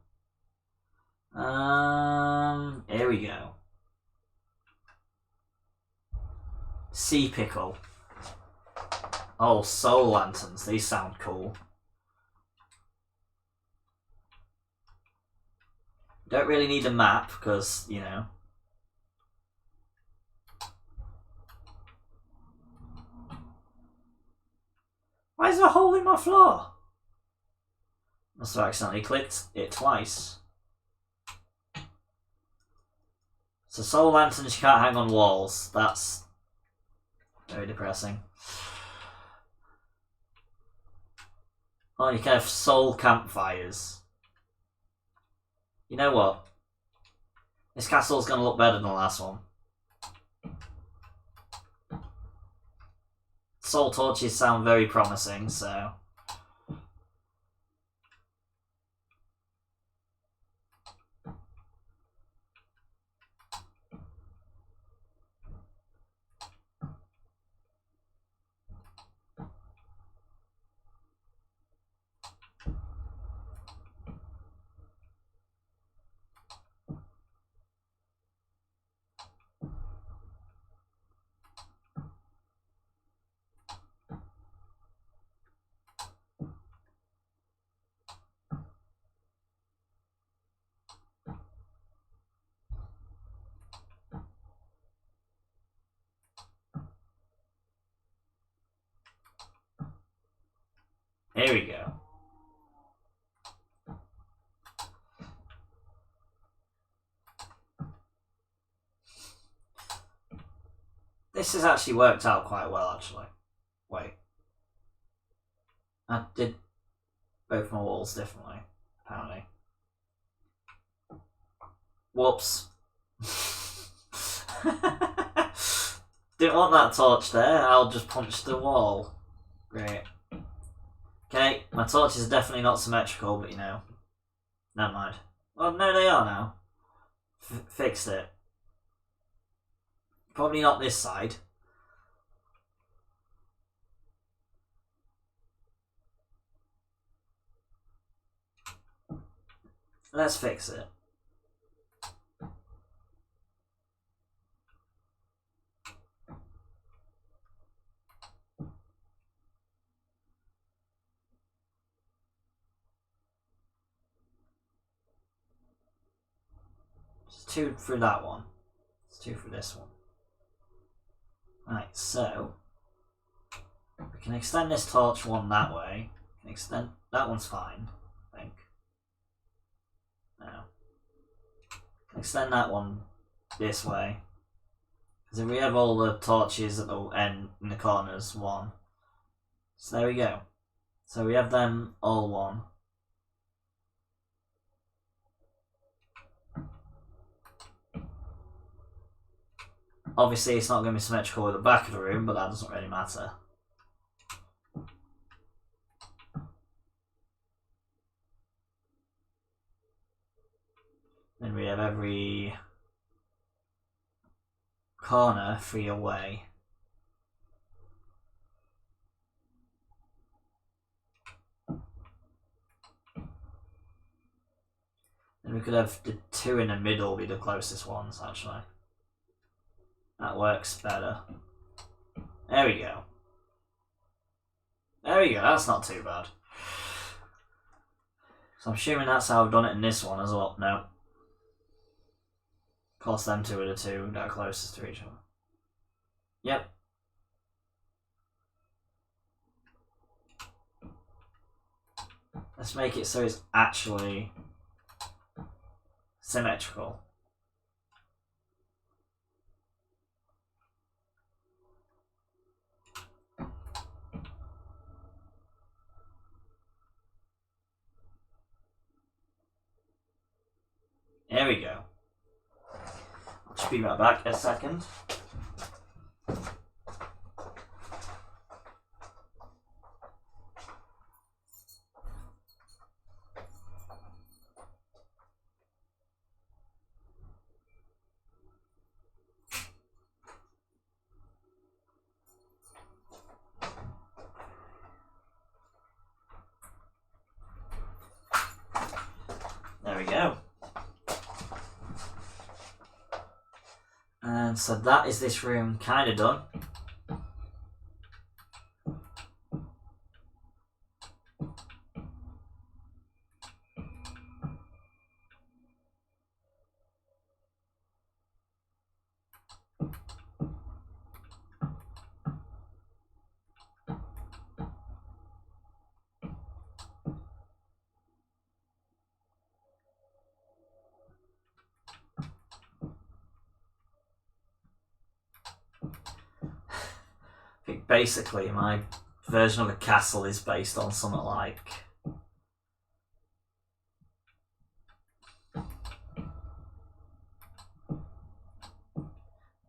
Here we go. Sea pickle. Oh, soul lanterns. These sound cool. Don't really need a map because, you know. Why is there a hole in my floor? Must have accidentally clicked it twice. So soul lanterns you can't hang on walls. That's very depressing. Oh, you can have soul campfires. You know what? This castle's going to look better than the last one. Soul torches sound very promising, so... Here we go. This has actually worked out quite well, actually. Wait. I did both my walls differently, apparently. Whoops. Didn't want that torch there, I'll just punch the wall. Great. Okay, my torches are definitely not symmetrical, but you know. Never mind. Well, no, they are now. Fixed it. Probably not this side. Let's fix it. Just 2 through that one. It's 2 through this one. Right, so we can extend this torch one that way. We can extend that one's fine, I think. Now extend that one this way. Because if we have all the torches at the end in the corners, 1. So there we go. So we have them all 1. Obviously it's not going to be symmetrical with the back of the room, but that doesn't really matter. Then we have every corner 3 away. Then we could have the 2 in the middle be the closest ones, actually. That works better. There we go. There we go, that's not too bad. So I'm assuming that's how I've done it in this one as well. No. Of course, them 2 are the 2 that are closest to each other. Yep. Let's make it so it's actually symmetrical. There we go. I'll just be right back a second. And so that is this room kind of done. I think basically my version of a castle is based on something like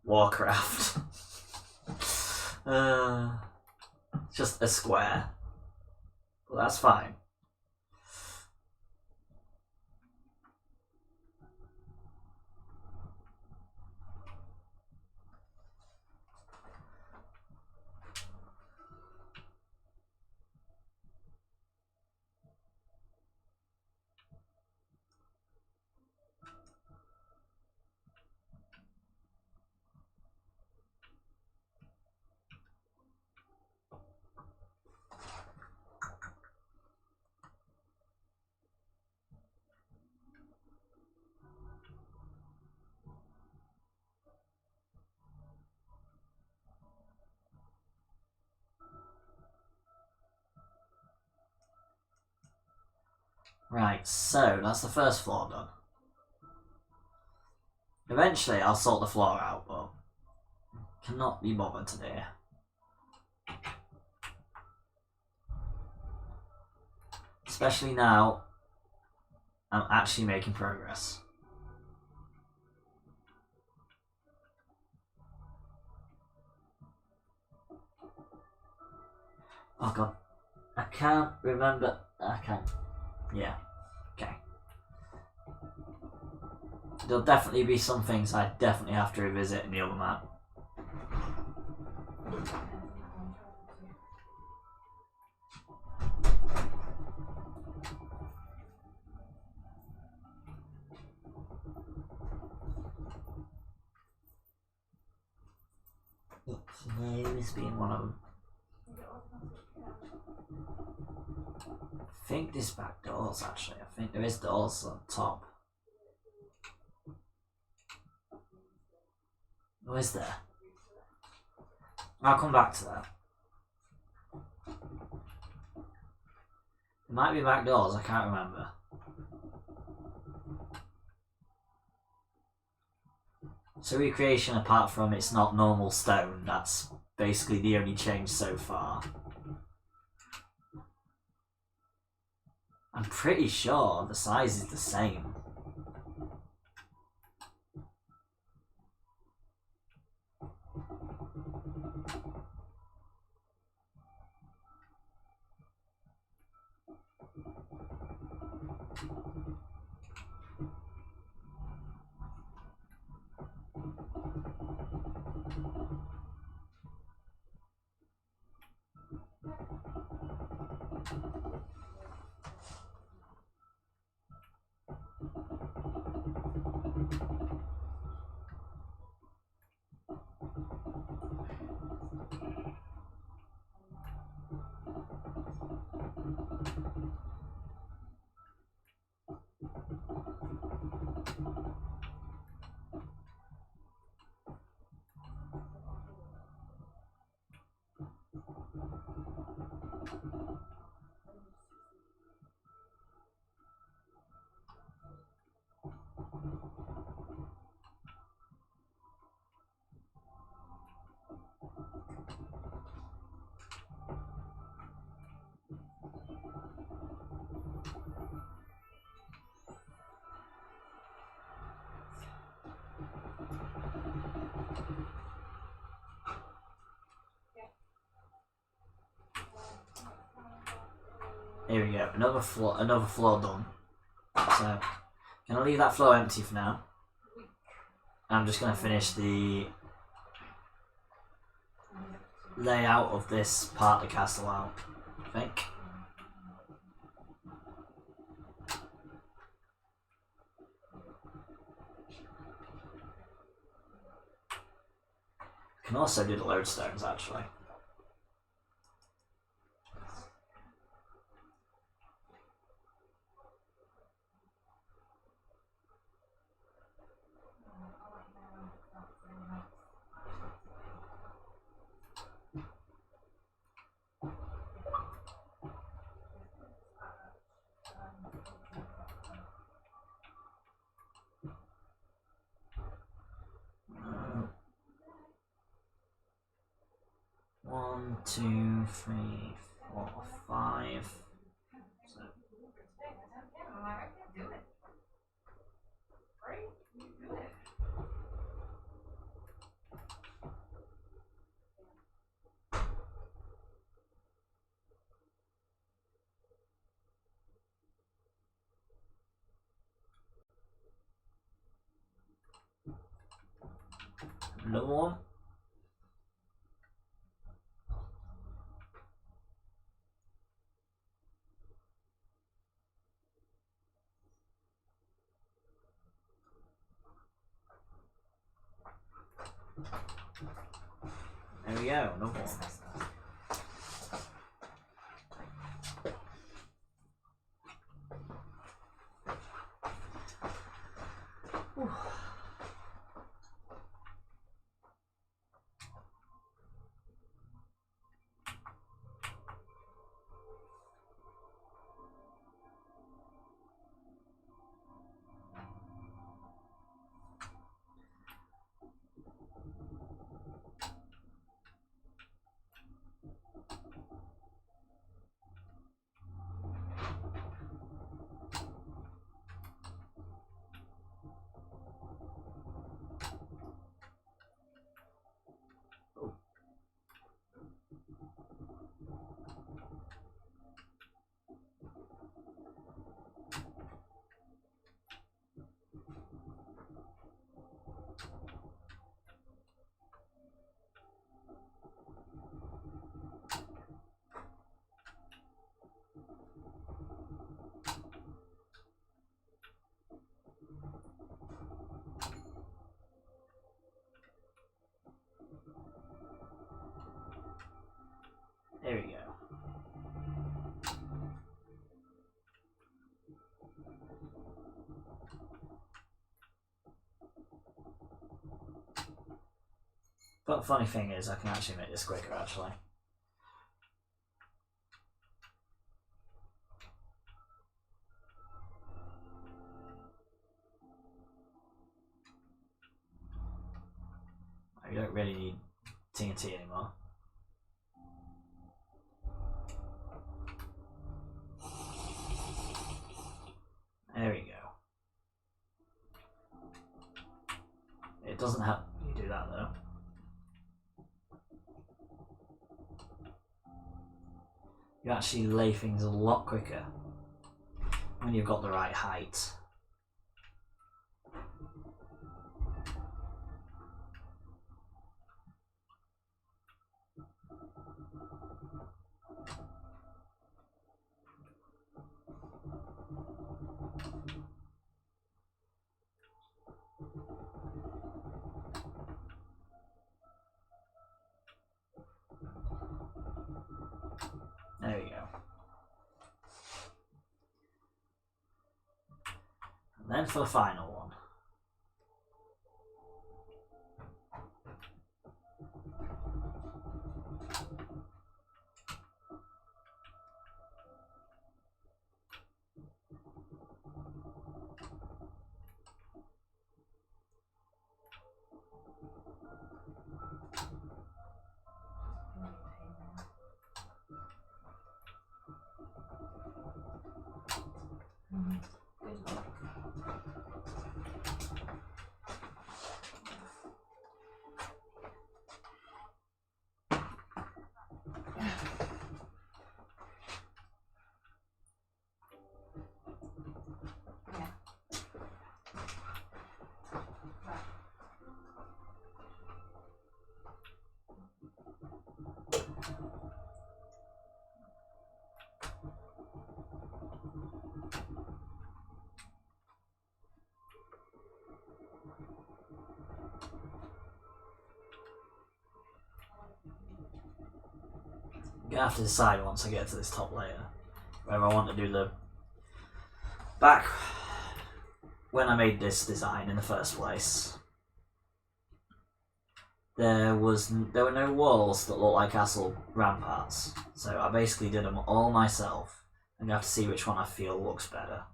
Warcraft. Just a square. Well, that's fine. Right, so that's the first floor done. Eventually I'll sort the floor out, but cannot be bothered today. Especially now I'm actually making progress. Oh god, I can't remember. I can't. Yeah, okay. There'll definitely be some things I definitely have to revisit in the other map. Yeah, this being one of them. I think this back doors actually. I think there is doors on top. Oh, is there? I'll come back to that. There might be back doors, I can't remember. So recreation, apart from it's not normal stone, that's basically the only change so far. I'm pretty sure the size is the same. Here we go, another floor done. So, gonna leave that floor empty for now. I'm just gonna finish the layout of this part of the castle out, I think. Can also do the lodestones actually. One, two, three, 4, 5. So. Another one. There we go, another one. Whew. There we go. But the funny thing is, I can actually make this quicker actually. You don't really need TNT anymore. There we go. It doesn't help you do that though. You actually lay things a lot quicker when you've got the right height. There we go. And then for the final one. gonna have to decide once I get to this top layer whether I want to do the back when I made this design in the first place. There were no walls that looked like castle ramparts, so I basically did them all myself. I'm gonna have to see which one I feel looks better.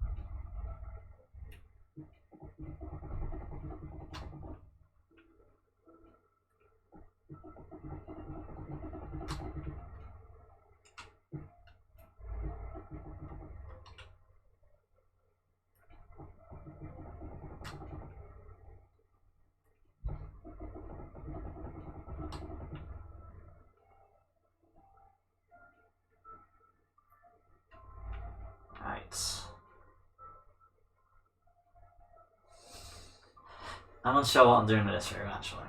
I'm unsure what I'm doing with this room actually,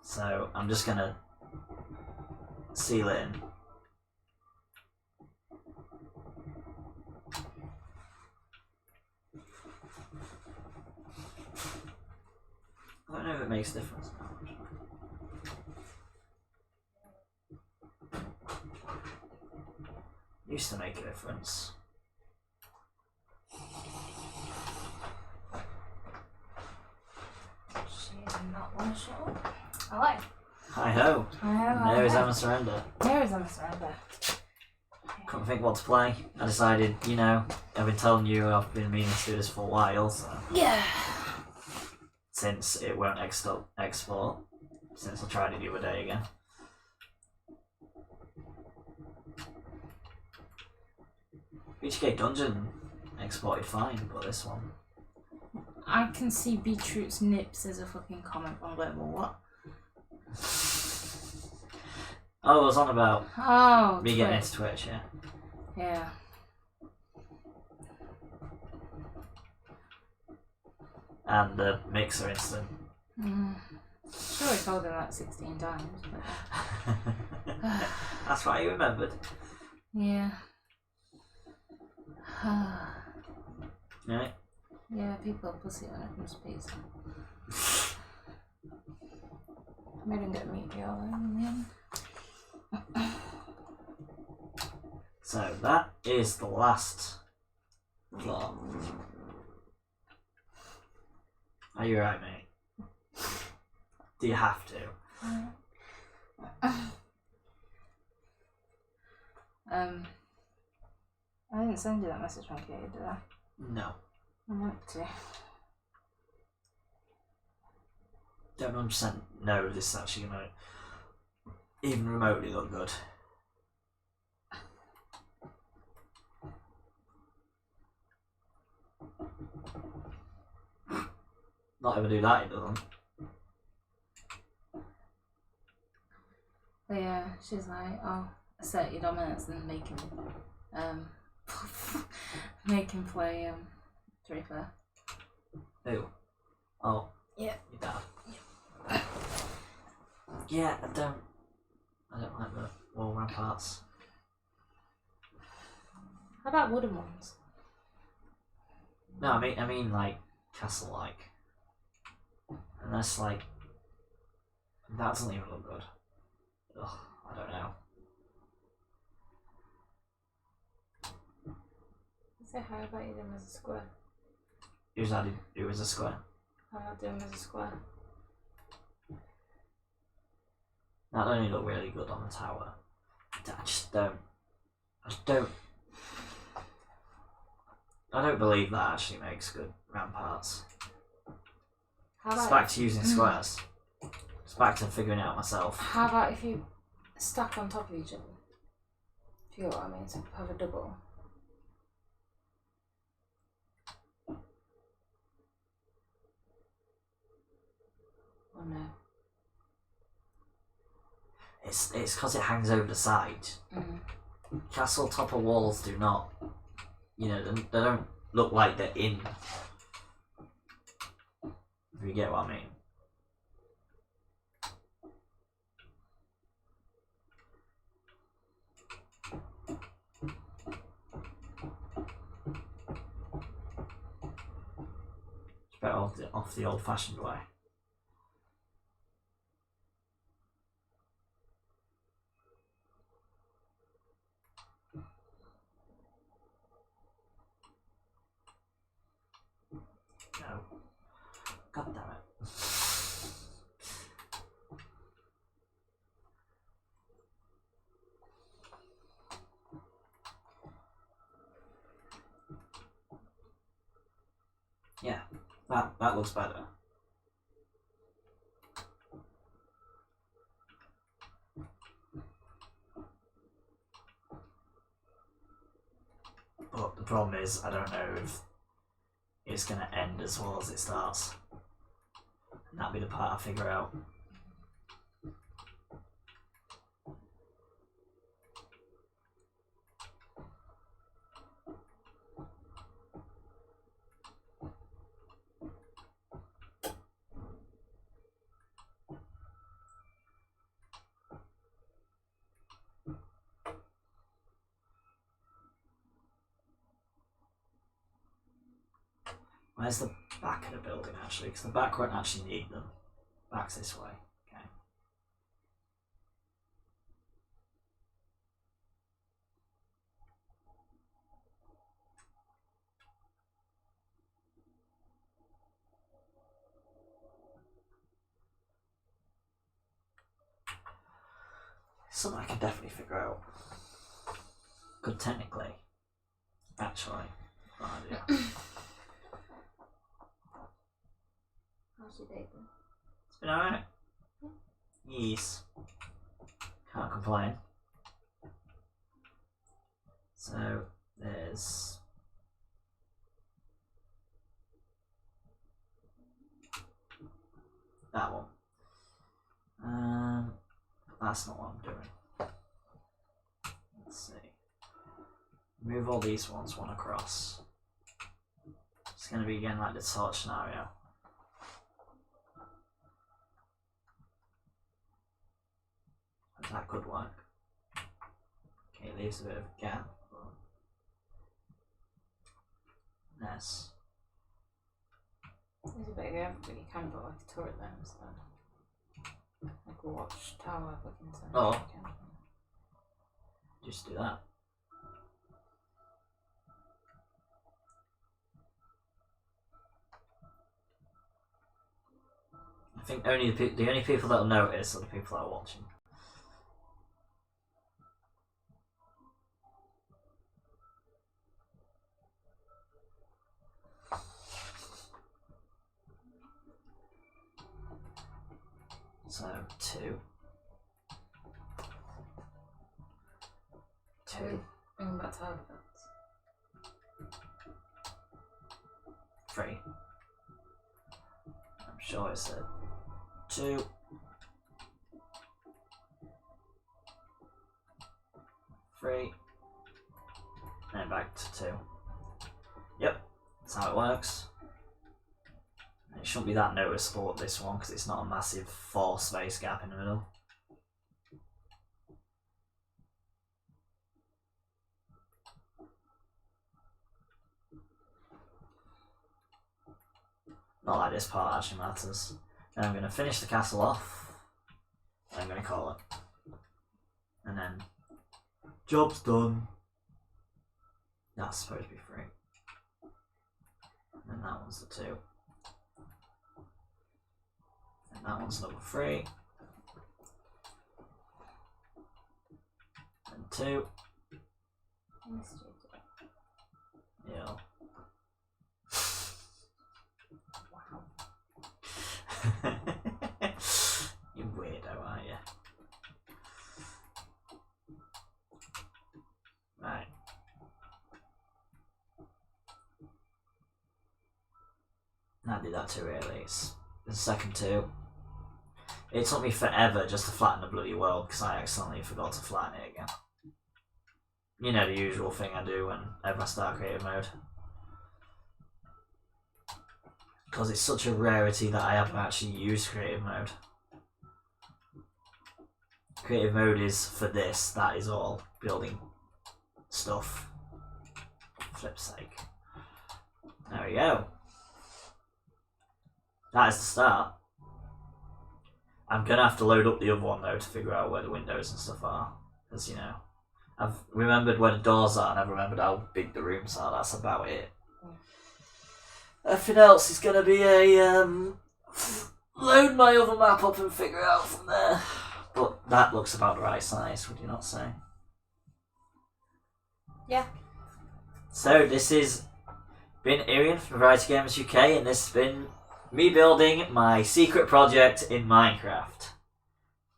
so I'm just gonna seal it in. I don't know if it makes a difference now. Used to make a difference. Not one shot. Hello. Hi ho. There is Emma Surrender. There is Emma Surrender. Couldn't think what to play. I decided, you know, I've been telling you I've been meaning to do this for a while, so. Yeah. Since it won't export. Since I tried it the other day again. VGUK Dungeon exported fine, but this one. I can see Beetroot's nips as a fucking comment on Global What? Oh, I was on about me getting into Twitch, yeah. Yeah. And the mixer instant. Sure, I told him that 16 times. But... That's why you remembered. Yeah. Right? Yeah, people are pussy when it comes to pizza. We didn't get meat deal in the end. So that is the last floor. Are you right, mate? Do you have to? I didn't send you that message from Kate, did I? No. I meant to. Don't 100% know if this is actually going to even remotely look good. Not ever do that, it doesn't. But yeah, she's like, oh, assert your dominance and make him, make him play, Draper. Who? Oh. Yeah. Your dad. Yeah. Yeah, I don't like the wall ramparts. How about wooden ones? No, I mean like castle-like. And that's like that doesn't even look good. Ugh, I don't know. So how about you do them as a square? It was a square. How about do them as a square? That only look really good on the tower. I just don't believe that actually makes good ramparts. It's back to using squares. It's back to figuring it out myself. How about if you stack on top of each other? If you know what I mean, so have a double. Oh no. It's because it hangs over the side. Castle topper walls do not, you know, they don't look like they're in. If you get what I mean. It's better off the old-fashioned way. God damn it. Yeah, that looks better. But the problem is, I don't know if it's going to end as well as it starts. And that'll be the part I figure out. Where's the back of the building actually? Because the back won't actually need them. Back's this way. Okay. Something I can definitely figure out. Good technically. Actually. Good idea. How's your day been? It's been alright. Yes. Can't complain. So there's that one. That's not what I'm doing. Let's see. Move all these ones one across. It's going to be again like the torch scenario. That could work. Okay, it leaves a bit of a gap. Yes. There's a bit of gap, but you can put like a turret there instead. Like a watchtower looking thing. Oh. Just do that. I think only the only people that'll notice are the people that are watching. So 2. Bring back tower defense. 3. I'm sure I said 2. 3. And back to 2. Yep, that's how it works. It shouldn't be that noticeable at this one because it's not a massive 4 space gap in the middle. Not like this part actually matters. Then I'm going to finish the castle off, and I'm going to call it. And then, job's done. That's supposed to be 3. And then that one's the 2. And that one's number 3. And 2. Yeah. You weirdo, aren't you? Right. I did that too early. It's the second 2. It took me forever just to flatten the bloody world because I accidentally forgot to flatten it again. You know, the usual thing I do whenever I start creative mode. Because it's such a rarity that I haven't actually used creative mode. Creative mode is for this, that is all. Building stuff. Flip's sake. There we go. That is the start. I'm gonna have to load up the other one though to figure out where the windows and stuff are. Because, you know, I've remembered where the doors are and I've remembered how big the rooms are, that's about it. Everything else is going to be a load my other map up and figure it out from there. But that looks about the right size, would you not say? Yeah. So this has been Yreon from VarietyGamersUK, and this has been me building my secret project in Minecraft.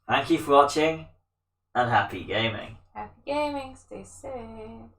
Thank you for watching, and happy gaming. Happy gaming, stay safe.